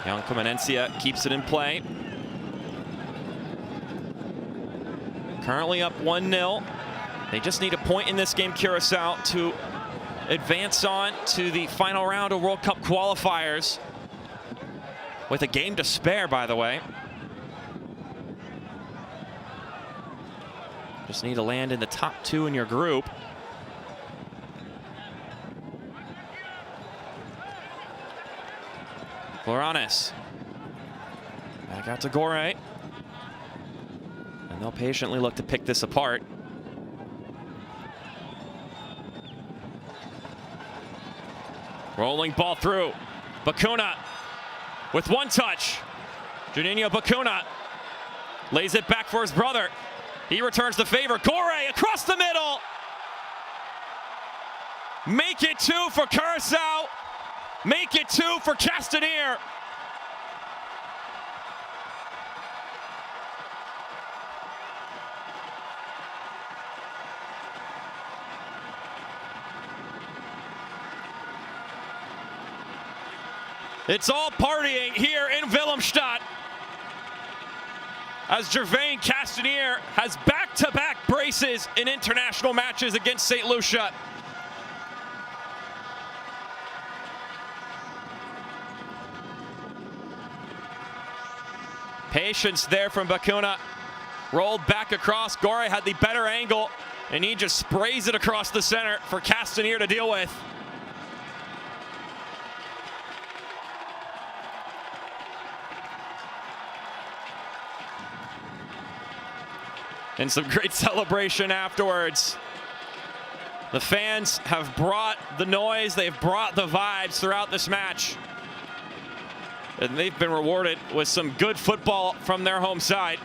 Young Comenencia keeps it in play. Currently up 1-0. They just need a point in this game, Curaçao, to advance on to the final round of World Cup qualifiers. With a game to spare, by the way. Just need to land in the top 2 in your group. Floranes. Back out to Gore. And they'll patiently look to pick this apart. Rolling ball through. Bacuna with 1 touch. Juninho Bacuna lays it back for his brother. He returns the favor. Gore across the middle. Make it 2 for Curaçao. Make it 2 for Castanier. It's all partying here in Willemstad as Gervain Castanier has back-to-back braces in international matches against St. Lucia. Patience there from Bacuna. Rolled back across. Gore had the better angle, and he just sprays it across the center for Castanier to deal with. And some great celebration afterwards. The fans have brought the noise, they've brought the vibes throughout this match. And they've been rewarded with some good football from their home side.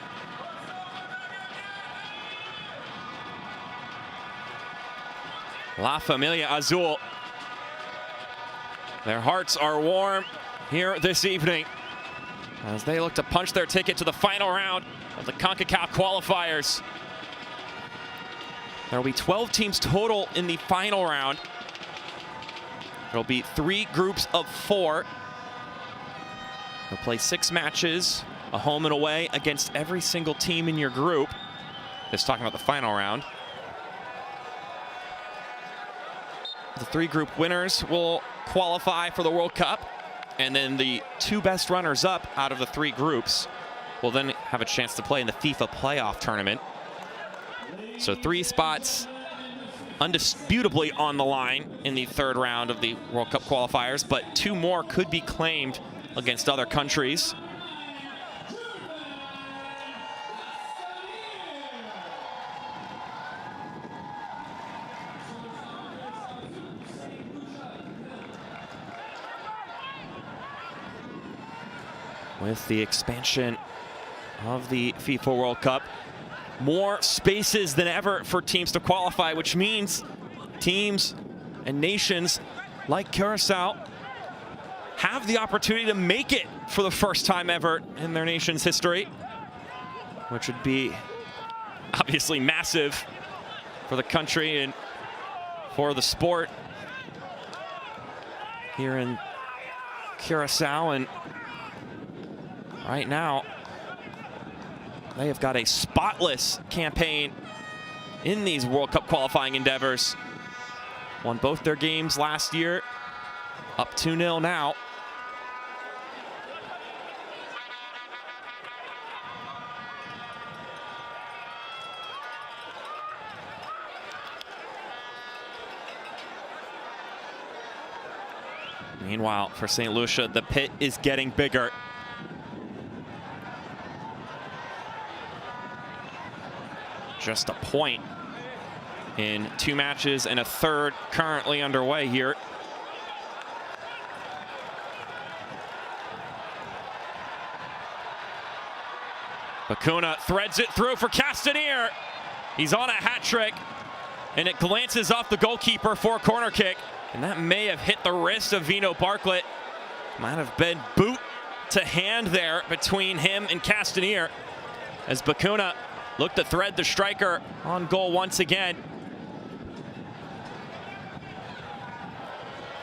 La Familia Azul. Their hearts are warm here this evening as they look to punch their ticket to the final round of the Concacaf Qualifiers. There will be 12 teams total in the final round. There will be 3 groups of 4. You'll play 6 matches, a home and away, against every single team in your group. Just talking about the final round. The 3 group winners will qualify for the World Cup, and then the 2 best runners-up out of the 3 groups will then have a chance to play in the FIFA playoff tournament. So 3 spots undisputably on the line in the 3rd round of the World Cup qualifiers, but 2 more could be claimed against other countries. With the expansion of the FIFA World Cup, more spaces than ever for teams to qualify, which means teams and nations like Curaçao have the opportunity to make it for the first time ever in their nation's history, which would be obviously massive for the country and for the sport here in Curaçao. And right now, they have got a spotless campaign in these World Cup qualifying endeavors. Won both their games last year, up 2-0 now. Meanwhile, for St. Lucia, the pit is getting bigger. just a point in 2 matches and a third currently underway here. Bacuna threads it through for Castanier. He's on a hat trick, and it glances off the goalkeeper for a corner kick. And that may have hit the wrist of Vino Bartlett. Might have been boot to hand there between him and Castanier, as Bacuna looked to thread the striker on goal once again.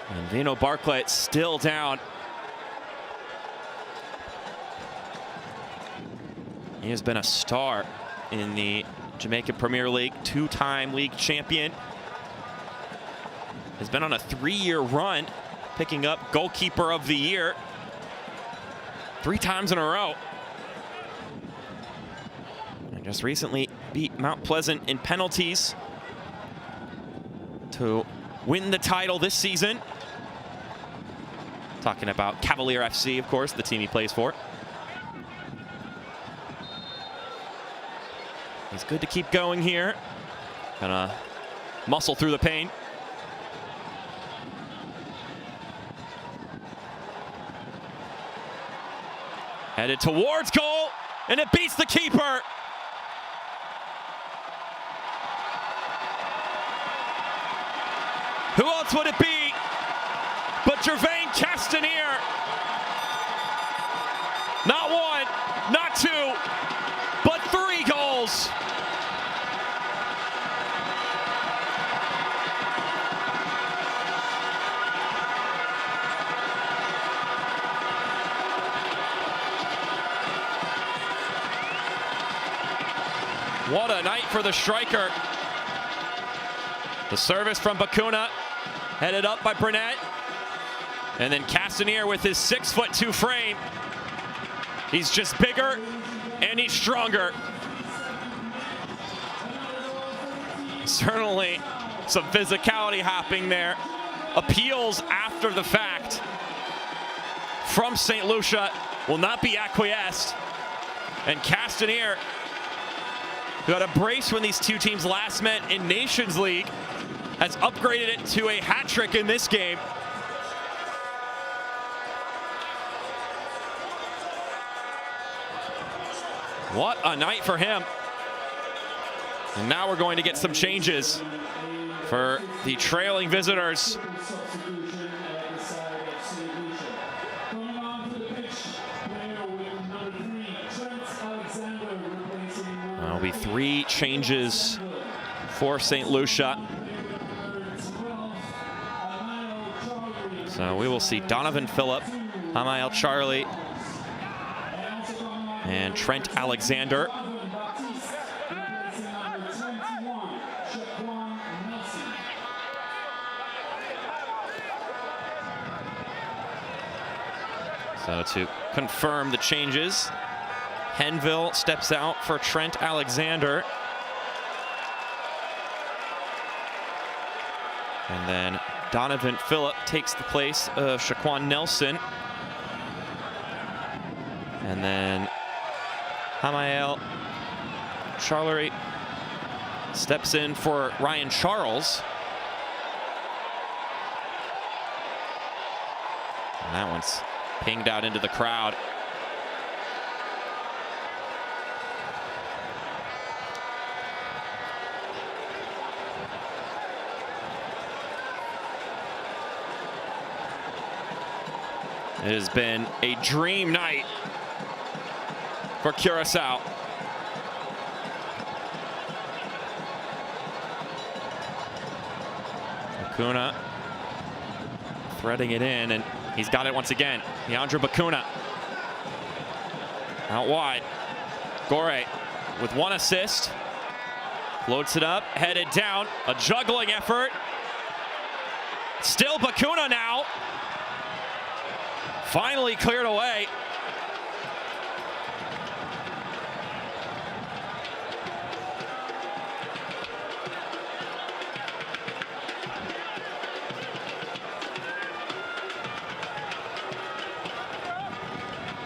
And Vino Bartlett still down. He has been a star in the Jamaican Premier League, 2-time league champion. Has been on a 3-year run, picking up goalkeeper of the year 3 times in a row. And just recently beat Mount Pleasant in penalties to win the title this season. Talking about Cavalier FC, of course, the team he plays for. He's good to keep going here. Gonna muscle through the pain. Headed towards goal, and it beats the keeper. Who else would it be but Gervain Castanier? Not 1, not 2, but 3 goals. What a night for the striker. The service from Bacuna, headed up by Burnett. And then Castanier with his 6'2" frame. He's just bigger and he's stronger. Certainly some physicality happening there. Appeals after the fact from St. Lucia will not be acquiesced. And Castanier, who had a brace when these 2 teams last met in Nations League, has upgraded it to a hat trick in this game. What a night for him. And now we're going to get some changes for the trailing visitors. There'll be 3 changes for St. Lucia. So we will see Donovan Phillip, Hamael Charlie, and Trent Alexander. So to confirm the changes, Henville steps out for Trent Alexander. And then Donovan Phillip takes the place of Shaquan Nelson. And then Hamael Charlery steps in for Ryan Charles. And that one's pinged out into the crowd. It has been a dream night for Curaçao. Bacuna threading it in, and he's got it once again. Leandro Bacuna out wide. Gore with 1 assist. Floats it up, headed down. A juggling effort. Still Bacuna now. Finally cleared away.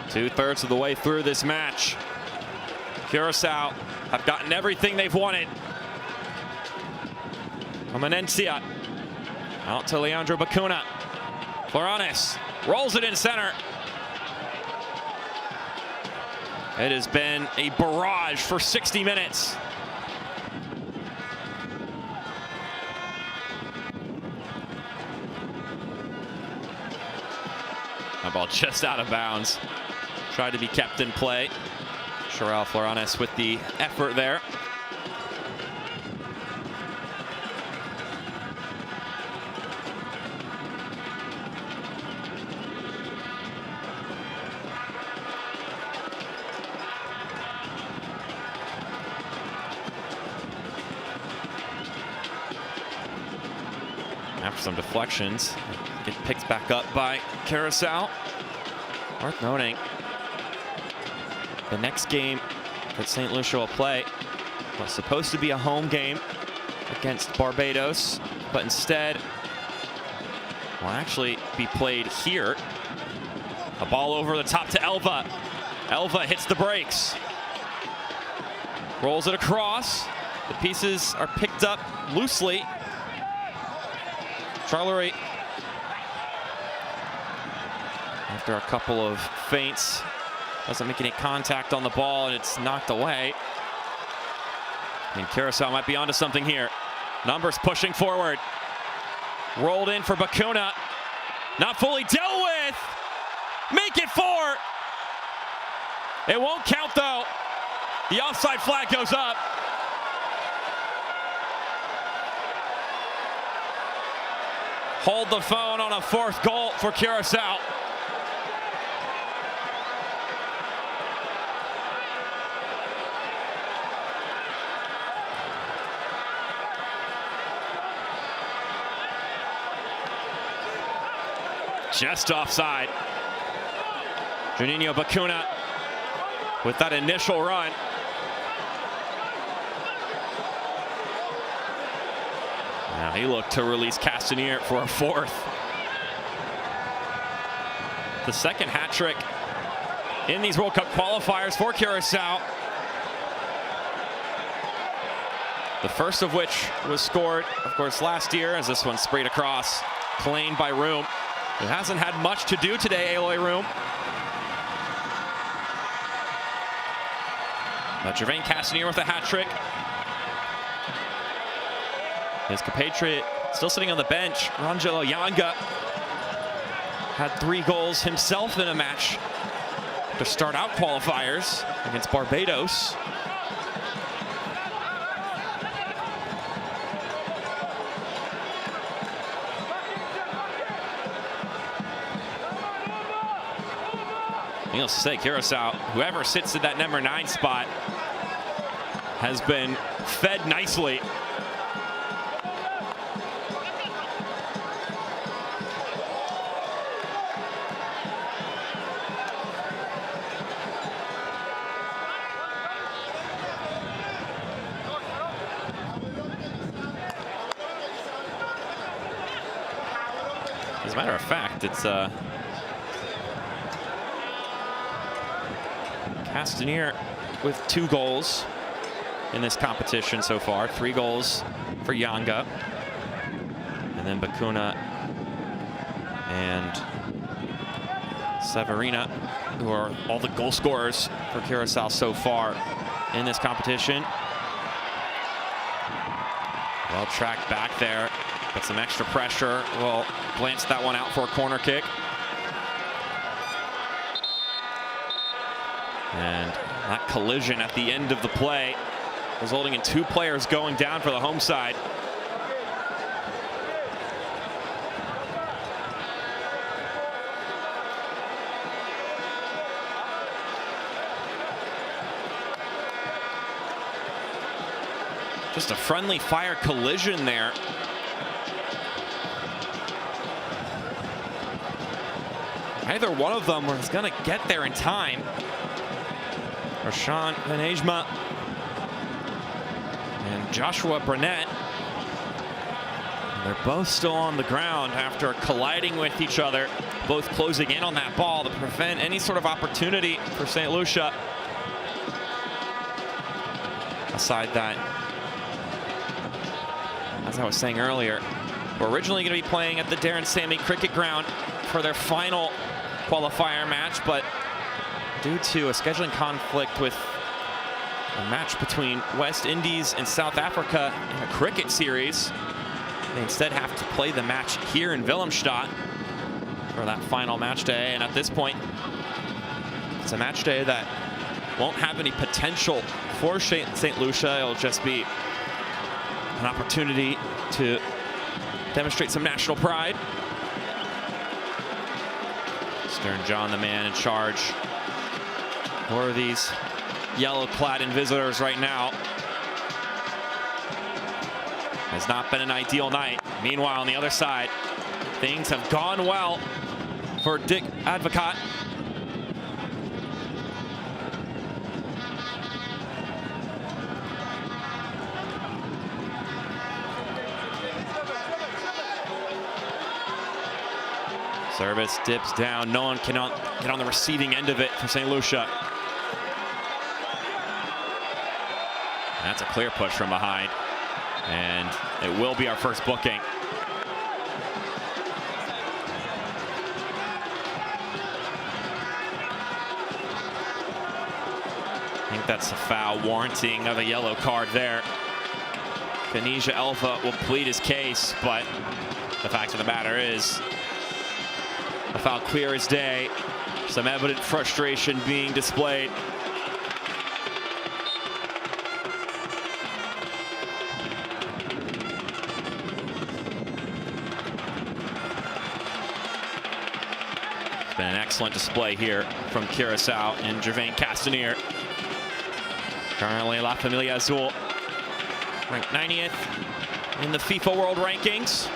Two-thirds of the way through this match. Curaçao have gotten everything they've wanted. Amenencia out to Leandro Bacuna. Florones rolls it in center. It has been a barrage for 60 minutes. That ball just out of bounds. Tried to be kept in play. Sherrell Florones with the effort there. After some deflections, get picked back up by Curaçao. Worth noting, the next game that St. Lucia will play was supposed to be a home game against Barbados, but instead will actually be played here. A ball over the top to Elva. Elva hits the brakes. Rolls it across. The pieces are picked up loosely. Charlery, after a couple of feints, doesn't make any contact on the ball, and it's knocked away. And Curaçao might be onto something here. Numbers pushing forward. Rolled in for Bacuna. Not fully dealt with. Make it 4. It won't count, though. The offside flag goes up. Hold the phone on a 4th goal for Curaçao. Just offside. Juninho Bacuna with that initial run. Now he looked to release Castanier for a 4th. The second hat trick in these World Cup qualifiers for Curaçao. The first of which was scored, of course, last year, as this one sprayed across, claimed by Room. Who hasn't had much to do today, Aloy Room. But Gervain Castanier with a hat trick. His compatriot still sitting on the bench, Rangelo Yanga, had 3 goals himself in a match to start out qualifiers against Barbados. Needless to say, Curaçao, whoever sits at that number 9 spot, has been fed nicely. As a matter of fact, it's Castanier with 2 goals in this competition so far. 3 goals for Yanga. And then Bacuna and Severina, who are all the goal scorers for Curaçao so far in this competition. Well tracked back there, but some extra pressure. Will glance that one out for a corner kick. And that collision at the end of the play, resulting in 2 players going down for the home side. Just a friendly fire collision there. Either one of them was going to get there in time. Rashawn Benejma and Joshua Burnett. They're both still on the ground after colliding with each other, both closing in on that ball to prevent any sort of opportunity for St. Lucia. aside that, as I was saying earlier, we're originally going to be playing at the Darren Sammy Cricket Ground for their final qualifier match, but due to a scheduling conflict with a match between West Indies and South Africa in a cricket series, they instead have to play the match here in Willemstad for that final match day. And at this point, it's a match day that won't have any potential for St. Lucia. It'll just be an opportunity to demonstrate some national pride. Stern John, the man in charge for these yellow-clad visitors right now. Has not been an ideal night. Meanwhile, on the other side, things have gone well for Dick Advocat. Service dips down. No one can get on the receiving end of it for St. Lucia. That's a clear push from behind. And it will be our first booking. I think that's a foul warranting of a yellow card there. Kanija Elva will plead his case, but the fact of the matter is, a foul clear as day. Some evident frustration being displayed. It's been an excellent display here from Curaçao and Gervain Castanier. Currently La Familia Azul ranked 90th in the FIFA World Rankings,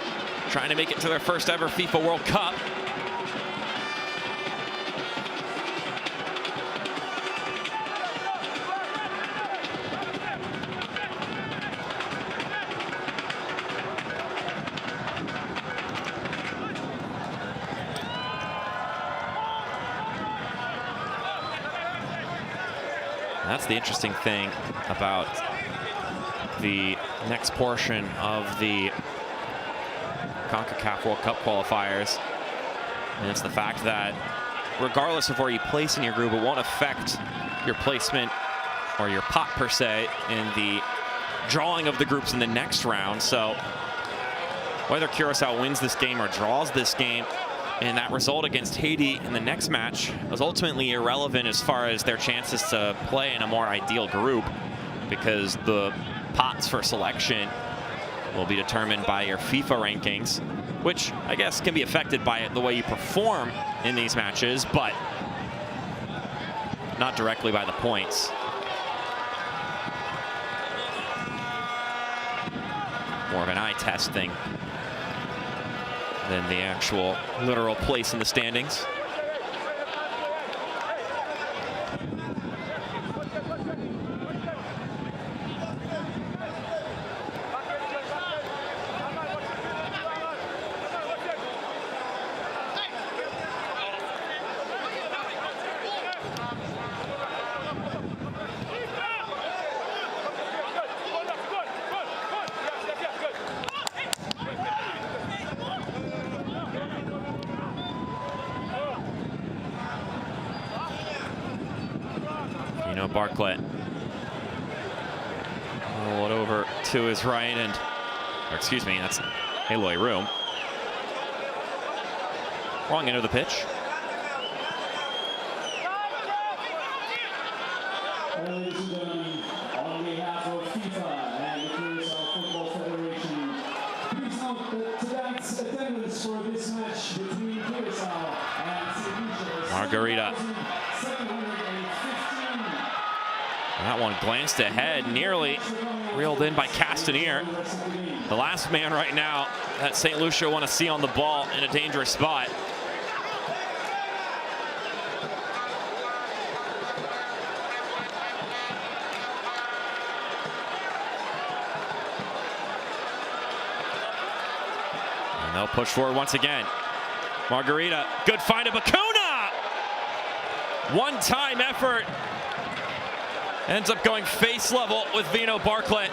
trying to make it to their first ever FIFA World Cup. That's the interesting thing about the next portion of the Concacaf World Cup qualifiers. And it's the fact that regardless of where you place in your group, it won't affect your placement or your pot per se in the drawing of the groups in the next round. So whether Curaçao wins this game or draws this game, and that result against Haiti in the next match was ultimately irrelevant as far as their chances to play in a more ideal group, because the pots for selection will be determined by your FIFA rankings, which I guess can be affected by the way you perform in these matches, but not directly by the points. More of an eye test thing than the actual literal place in the standings. Bartlett. Roll it over to his right, and, or excuse me, that's Aloy Room. Wrong end of the pitch. Ladies and gentlemen, on behalf of FIFA and the Curaçao Football Federation, please note that tonight's attendance for this match between Curaçao and St. Lucia. Margarita. That one glanced ahead, nearly reeled in by Castanier. The last man right now that St. Lucia want to see on the ball in a dangerous spot. And they'll push forward once again. Margarita, good find of Bakuna! One-time effort ends up going face level with Vino Bartlett.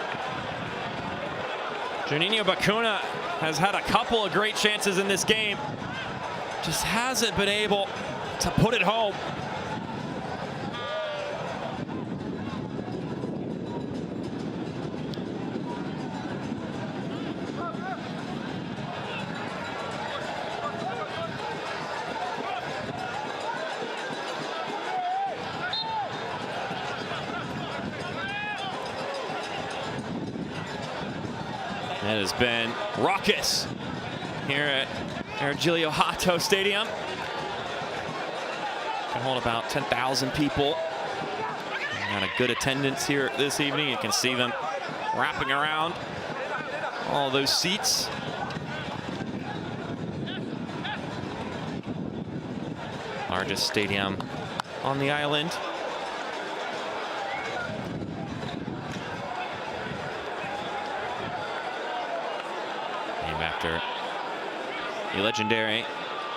Juninho Bacuna has had a couple of great chances in this game. Just hasn't been able to put it home. It has been raucous here at Ergilio Hato Stadium. Can hold about 10,000 people. Got a good attendance here this evening. You can see them wrapping around all those seats. Largest stadium on the island. After the legendary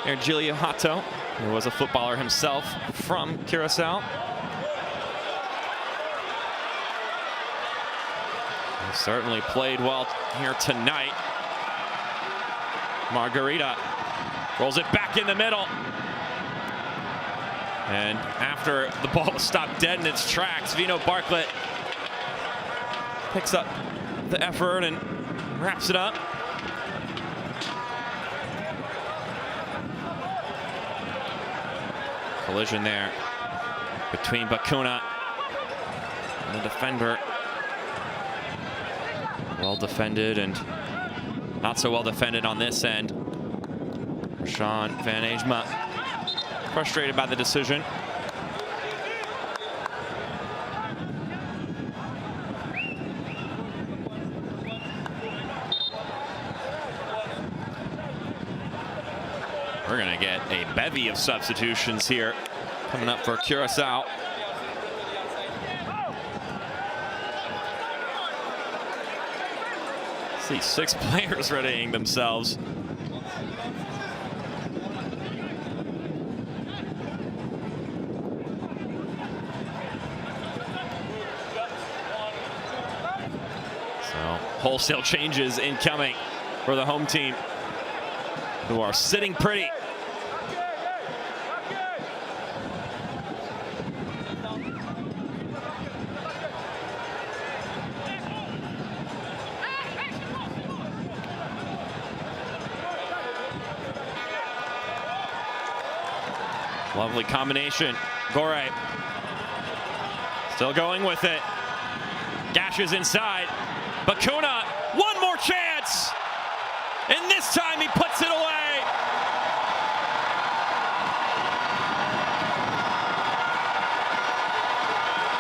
Ergilio Hato, who was a footballer himself from Curaçao. He certainly played well here tonight. Margarita rolls it back in the middle. And after the ball was stopped dead in its tracks, Vino Bartlett picks up the effort and wraps it up. Collision there between Bacuna and the defender. Well defended and not so well defended on this end. Rashawn Van Ejma frustrated by the decision. We're going to get a bevy of substitutions here coming up for Curaçao. See 6 players readying themselves. So wholesale changes incoming for the home team, who are sitting pretty. Lovely combination. Gore still going with it. Gashes inside. Bacuna, one more chance. And this time he puts it away.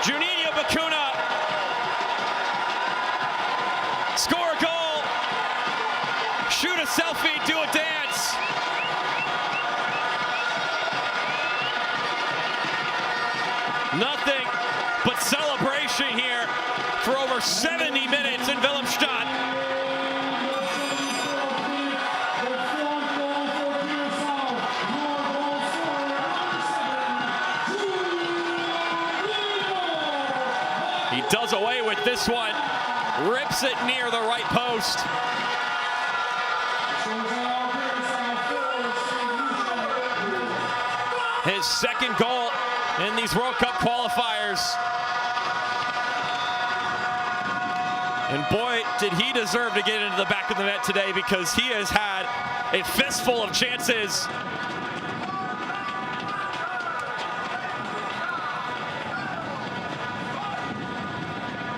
Juninho Bacuna. Score a goal. Shoot a selfie, do a dance. Nothing but celebration here for over 70 minutes in Willemstad. He does away with this one, rips it near the right post. His second goal in these World Cup qualifiers. And boy, did he deserve to get into the back of the net today, because he has had a fistful of chances.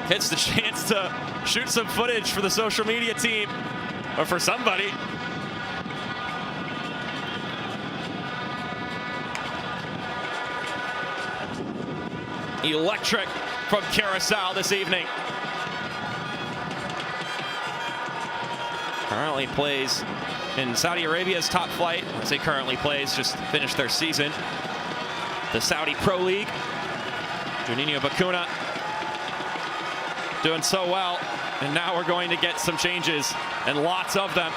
Gets the chance to shoot some footage for the social media team, or for somebody. Electric from Curaçao this evening. Currently plays in Saudi Arabia's top flight. I say currently plays, just finished their season. The Saudi Pro League. Juninho Bacuna doing so well. And now we're going to get some changes, and lots of them.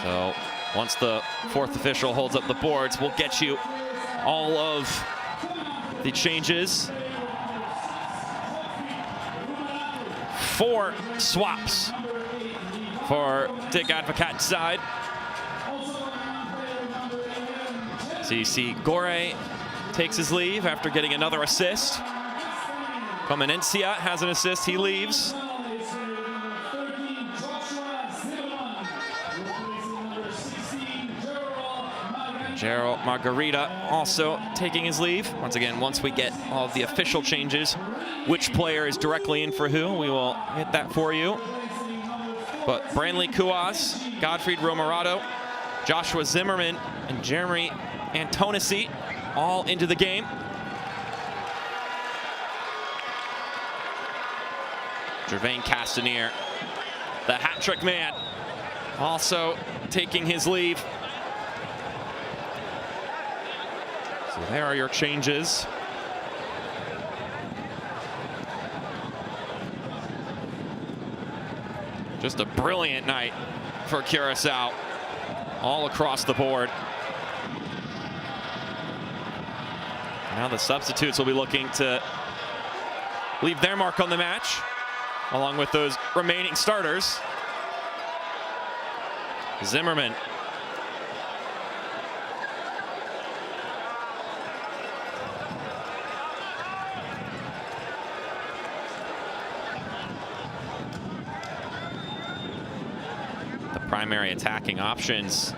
So once the fourth official holds up the boards, we'll get you all of the changes. 4 swaps for Dick Advocat's side. So you see Gore takes his leave after getting another assist. Comenencia has an assist, he leaves. Gerald Margarita also taking his leave. Once again, once we get all of the official changes, which player is directly in for who, we will hit that for you. But Brantley Kuas, Godfried Romerado, Joshua Zimmerman, and Jeremy Antonisi all into the game. Gervain Castanier, the hat-trick man, also taking his leave. So there are your changes. Just a brilliant night for Curaçao, all across the board. Now the substitutes will be looking to leave their mark on the match, along with those remaining starters. Zimmerman. The primary attacking options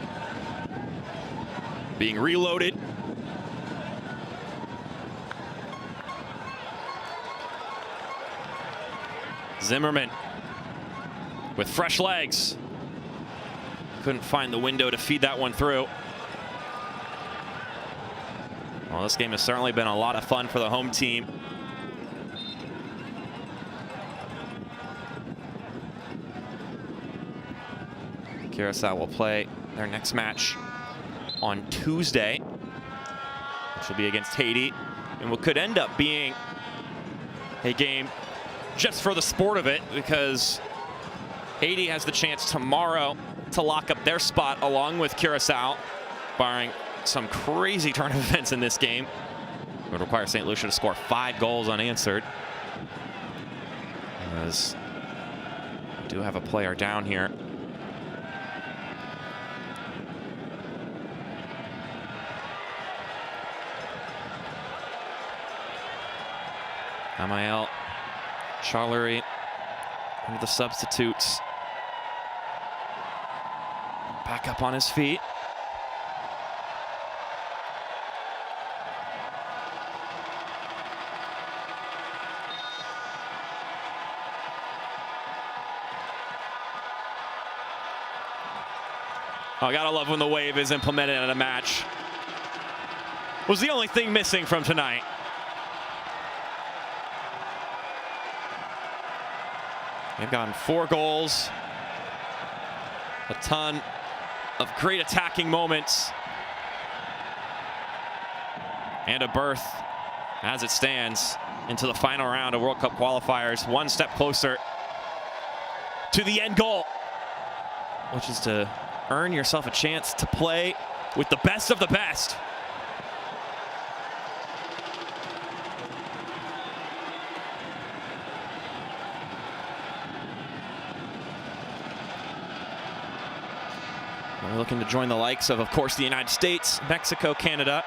being reloaded. Zimmerman with fresh legs. Couldn't find the window to feed that one through. Well, this game has certainly been a lot of fun for the home team. Curaçao will play their next match on Tuesday, which will be against Haiti, and what could end up being a game just for the sport of it, because Haiti has the chance tomorrow to lock up their spot along with Curaçao, barring some crazy turn of events in this game. It would require St. Lucia to score 5 goals unanswered. As we do have a player down here. Amael Charlery, one of the substitutes, back up on his feet. Oh, I gotta love when the wave is implemented at a match. Was the only thing missing from tonight. They've gotten 4 goals, a ton of great attacking moments, and a berth as it stands into the final round of World Cup qualifiers, one step closer to the end goal, which is to earn yourself a chance to play with the best of the best. We're looking to join the likes of course, the United States, Mexico, Canada.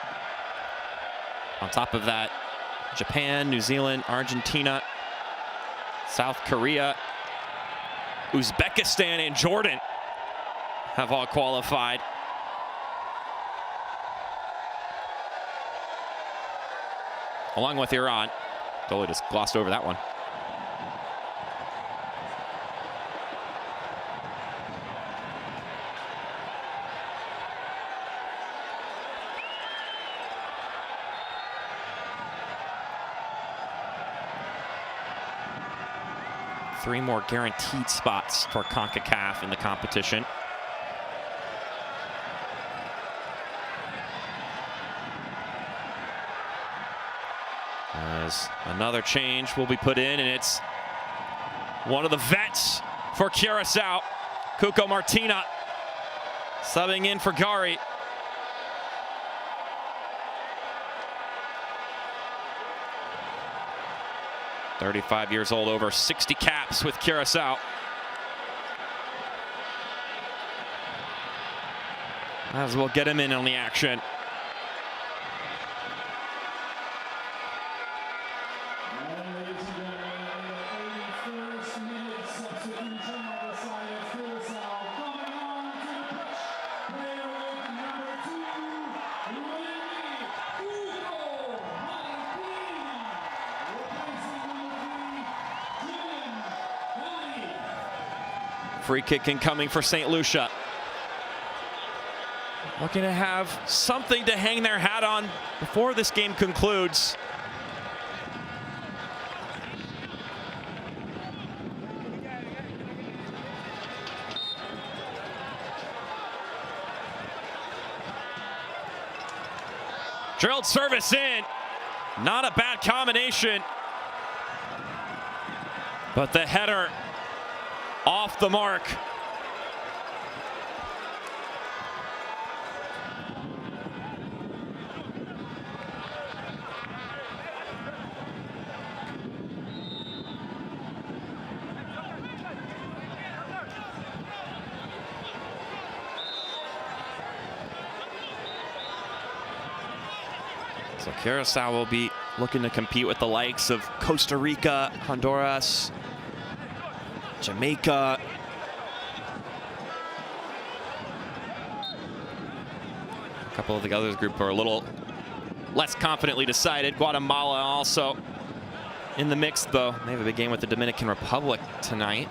On top of that, Japan, New Zealand, Argentina, South Korea, Uzbekistan, and Jordan have all qualified. Along with Iran. Totally just glossed over that one. Three more guaranteed spots for Concacaf in the competition. As another change will be put in, and it's one of the vets for Curaçao, Cuco Martina, subbing in for Gari. 35 years old, over 60 caps with Curaçao. Might as well get him in on the action. Free kick incoming for St. Lucia. Looking to have something to hang their hat on before this game concludes. Drilled service in. Not a bad combination. But the header off the mark. So Curaçao will be looking to compete with the likes of Costa Rica, Honduras, Jamaica. A couple of the others group are a little less confidently decided. Guatemala also in the mix, though. They have a big game with the Dominican Republic tonight.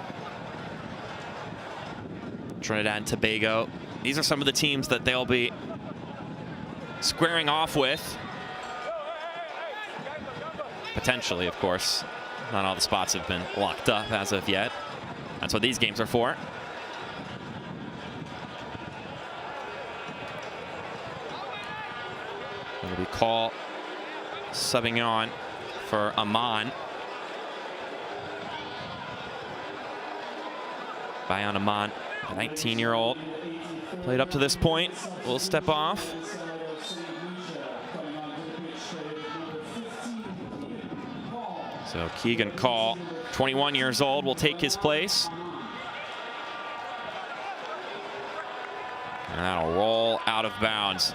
Trinidad and Tobago. These are some of the teams that they'll be squaring off with. Potentially, of course. Not all the spots have been locked up as of yet. That's what these games are for. It'll be Call subbing on for Amman. Bayan Amman, a 19-year-old. Played up to this point. Will step off. So Keegan Call, 21 years old, will take his place. And that'll roll out of bounds.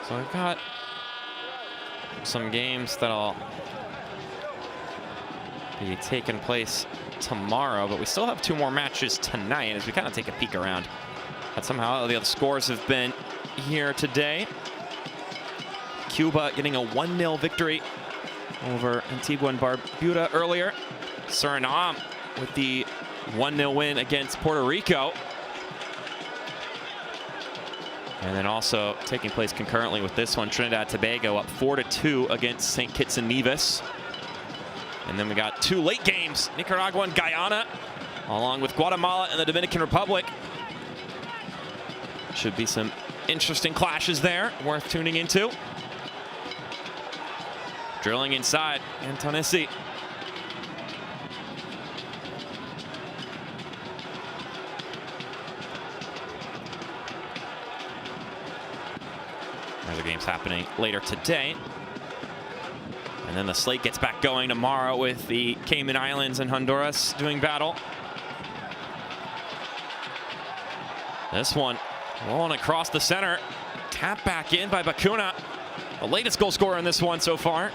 So I've got some games that'll be taking place tomorrow, but we still have 2 more matches tonight as we kind of take a peek around at somehow the other scores have been here today. Cuba getting a 1-0 victory over Antigua and Barbuda earlier. Suriname with the 1-0 win against Puerto Rico. And then also taking place concurrently with this one, Trinidad and Tobago up 4-2 against St. Kitts and Nevis. And then we got 2 late games, Nicaragua and Guyana, along with Guatemala and the Dominican Republic. Should be some interesting clashes there, worth tuning into. Drilling inside, Antonissi. There's games happening later today. And then the slate gets back going tomorrow with the Cayman Islands and Honduras doing battle. This one rolling across the center. Tap back in by Bacuna. The latest goal scorer in this one so far.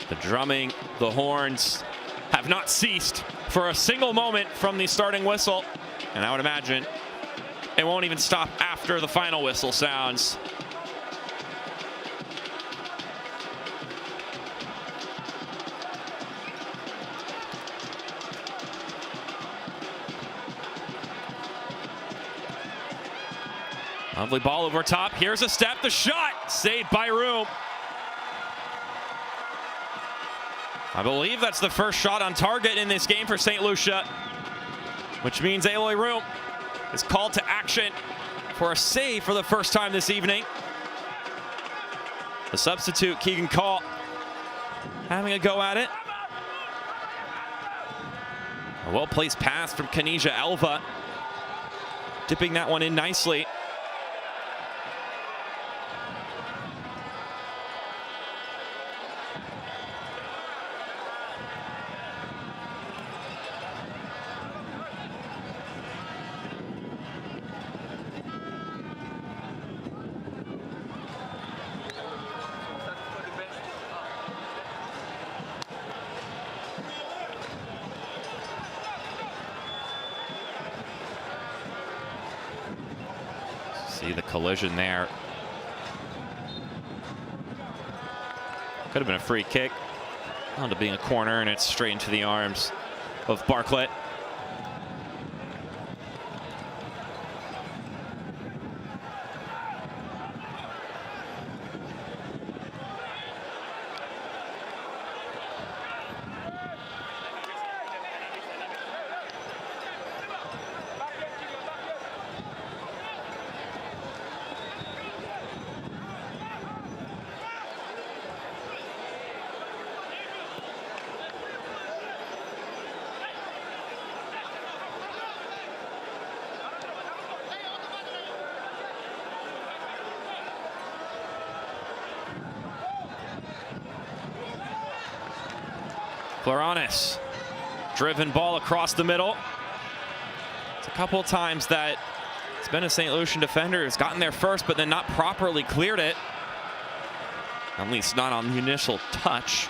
The drumming, the horns have not ceased for a single moment from the starting whistle. And I would imagine it won't even stop after the final whistle sounds. Lovely ball over top. Here's a step, the shot, saved by Room. I believe that's the first shot on target in this game for St. Lucia, which means Eloy Room is called to action for a save for the first time this evening. The substitute, Keegan Call, having a go at it. A well-placed pass from Kanisha Elva, dipping that one in nicely. See the collision there. Could have been a free kick. Wound up being a corner, and it's straight into the arms of Bartlett. Floranis, driven ball across the middle. It's a couple of times that it's been a St. Lucian defender who's gotten there first, but then not properly cleared it. At least not on the initial touch.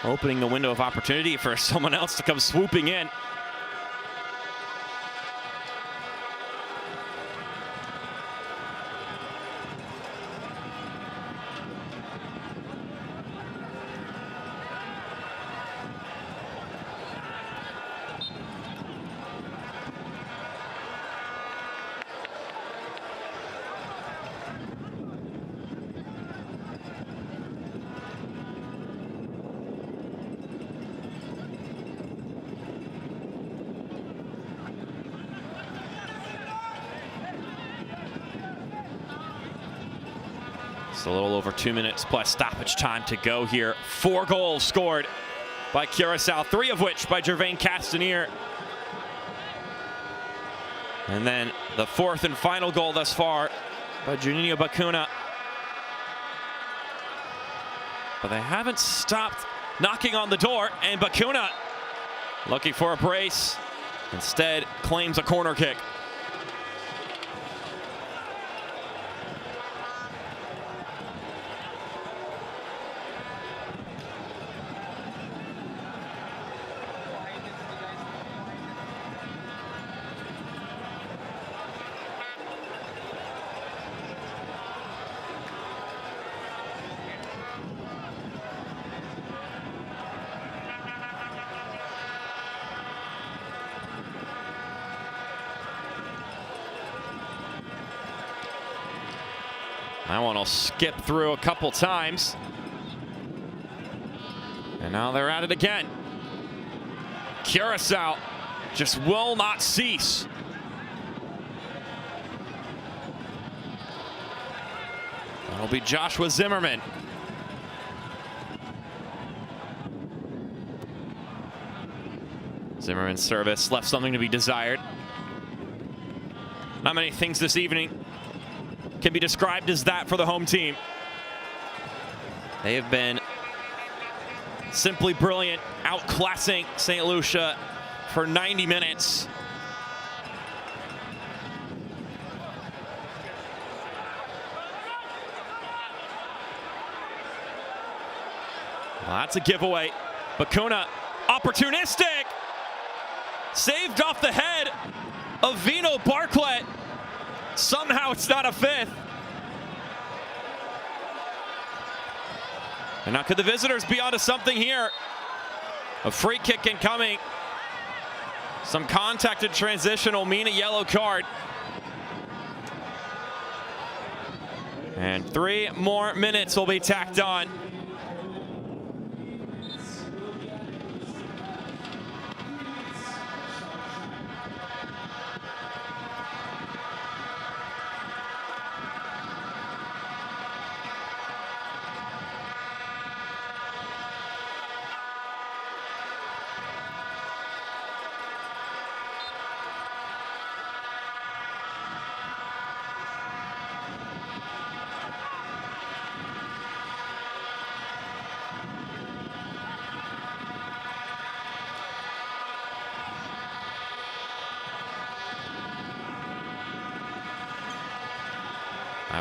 Opening the window of opportunity for someone else to come swooping in. It's a little over 2 minutes plus stoppage time to go here. 4 goals scored by Curaçao, 3 of which by Gervain Castanier. And then the 4th and final goal thus far by Juninho Bacuna. But they haven't stopped knocking on the door, and Bacuna looking for a brace. Instead, claims a corner kick. That one will skip through a couple times. And now they're at it again. Curaçao just will not cease. That'll be Joshua Zimmerman. Zimmerman's service left something to be desired. Not many things this evening can be described as that for the home team. They have been simply brilliant, outclassing St. Lucia for 90 minutes. Well, that's a giveaway. Bacuna, opportunistic. Saved off the head of Vino Bartlett. Somehow it's not a 5th. And now could the visitors be onto something here? A free kick incoming. Some contact in transition will mean a yellow card. And 3 more minutes will be tacked on.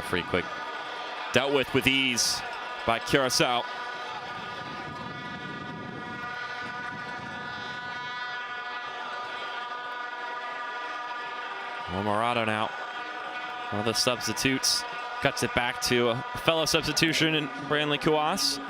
free kick dealt with ease by Curaçao. Morado now, one of the substitutes, cuts it back to a fellow substitution in Brantley Kuas.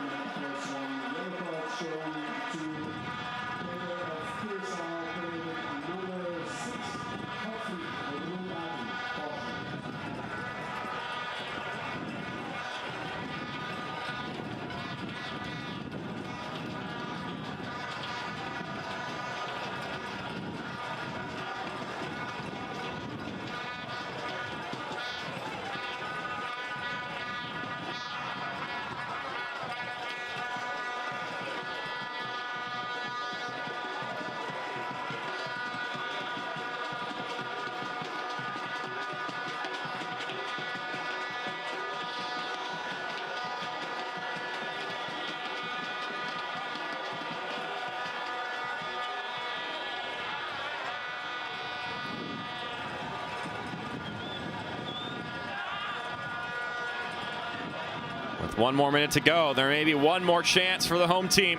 With 1 more minute to go, there may be one more chance for the home team.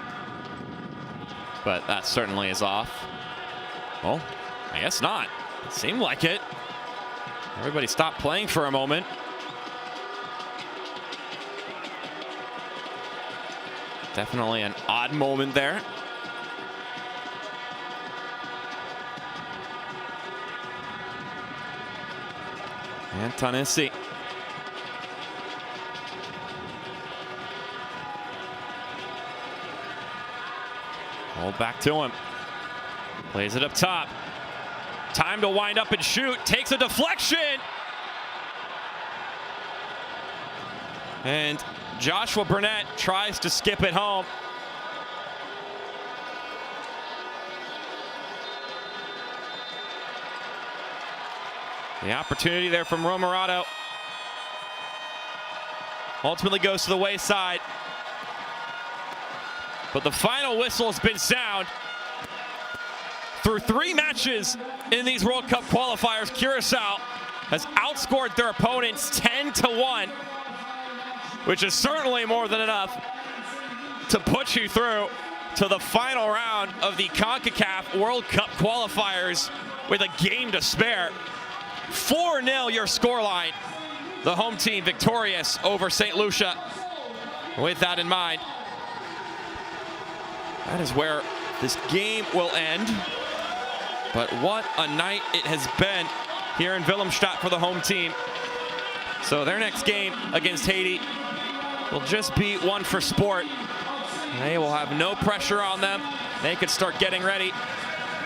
But that certainly is off. Well, I guess not. It seemed like it. Everybody stopped playing for a moment. Definitely an odd moment there. Antonessi. Hold back to him. Plays it up top. Time to wind up and shoot. Takes a deflection. And Joshua Burnett tries to skip it home. The opportunity there from Morado ultimately goes to the wayside. But the final whistle has been sound. Through 3 matches in these World Cup qualifiers, Curaçao has outscored their opponents 10-1, which is certainly more than enough to put you through to the final round of the Concacaf World Cup qualifiers with a game to spare. 4-0 your scoreline. The home team victorious over St. Lucia. With that in mind, that is where this game will end. But what a night it has been here in Willemstad for the home team. So their next game against Haiti will just be one for sport. They will have no pressure on them. They could start getting ready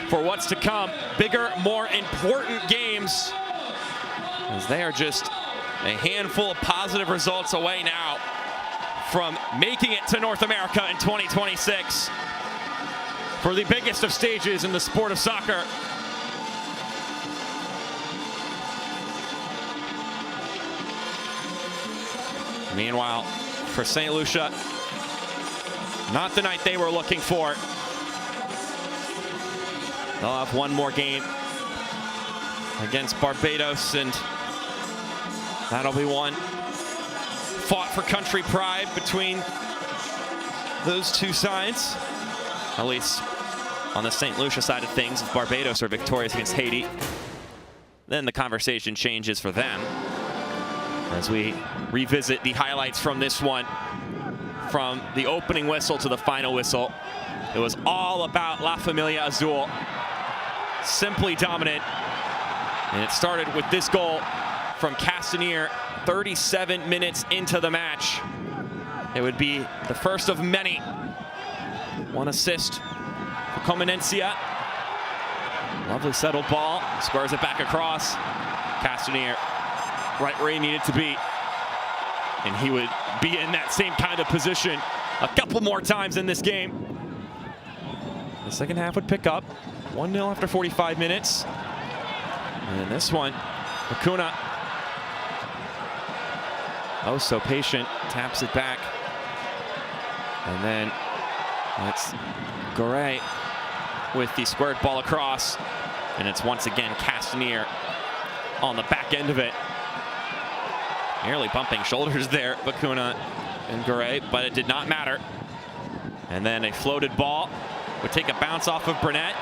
for what's to come. Bigger, more important games, as they are just a handful of positive results away now from making it to North America in 2026 for the biggest of stages in the sport of soccer. Meanwhile, for St. Lucia, not the night they were looking for. They'll have one more game against Barbados, and that'll be one fought for country pride between those two sides. At least on the St. Lucia side of things, if Barbados are victorious against Haiti, then the conversation changes for them. As we revisit the highlights from this one, from the opening whistle to the final whistle, it was all about La Familia Azul. Simply dominant. And it started with this goal from Castaneer 37 minutes into the match. It would be the first of many. 1 assist for Comenencia. Lovely settled ball. Squares it back across. Castaneer right where he needed to be. And he would be in that same kind of position a couple more times in this game. The second half would pick up. 1-0 after 45 minutes. And in this one, Acuna, oh so patient, taps it back. And then it's Gore with the squared ball across. And it's once again Castaneer on the back end of it. Nearly bumping shoulders there, Bacuna and Garay, but it did not matter. And then a floated ball would take a bounce off of Burnett.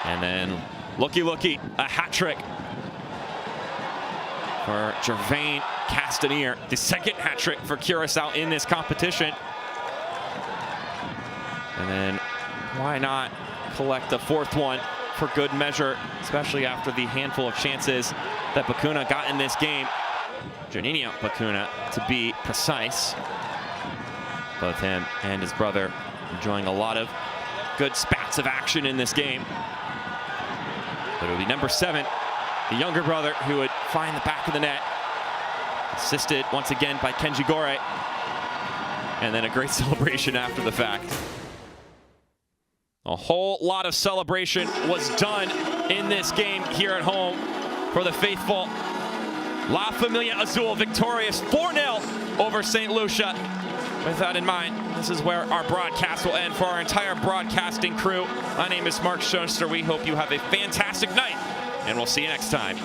And then looky, a hat trick for Gervain Castanier, the second hat trick for Curaçao in this competition. And then why not collect the fourth one for good measure, especially after the handful of chances that Bacuna got in this game. Juninho Bacuna, to be precise. Both him and his brother enjoying a lot of good spats of action in this game. But it would be number 7, the younger brother, who would find the back of the net. Assisted once again by Kenji Gore. And then a great celebration after the fact. A whole lot of celebration was done in this game here at home for the faithful. La Familia Azul victorious 4-0 over St. Lucia. With that in mind, this is where our broadcast will end. For our entire broadcasting crew, my name is Mark Schoenster. We hope you have a fantastic night, and we'll see you next time.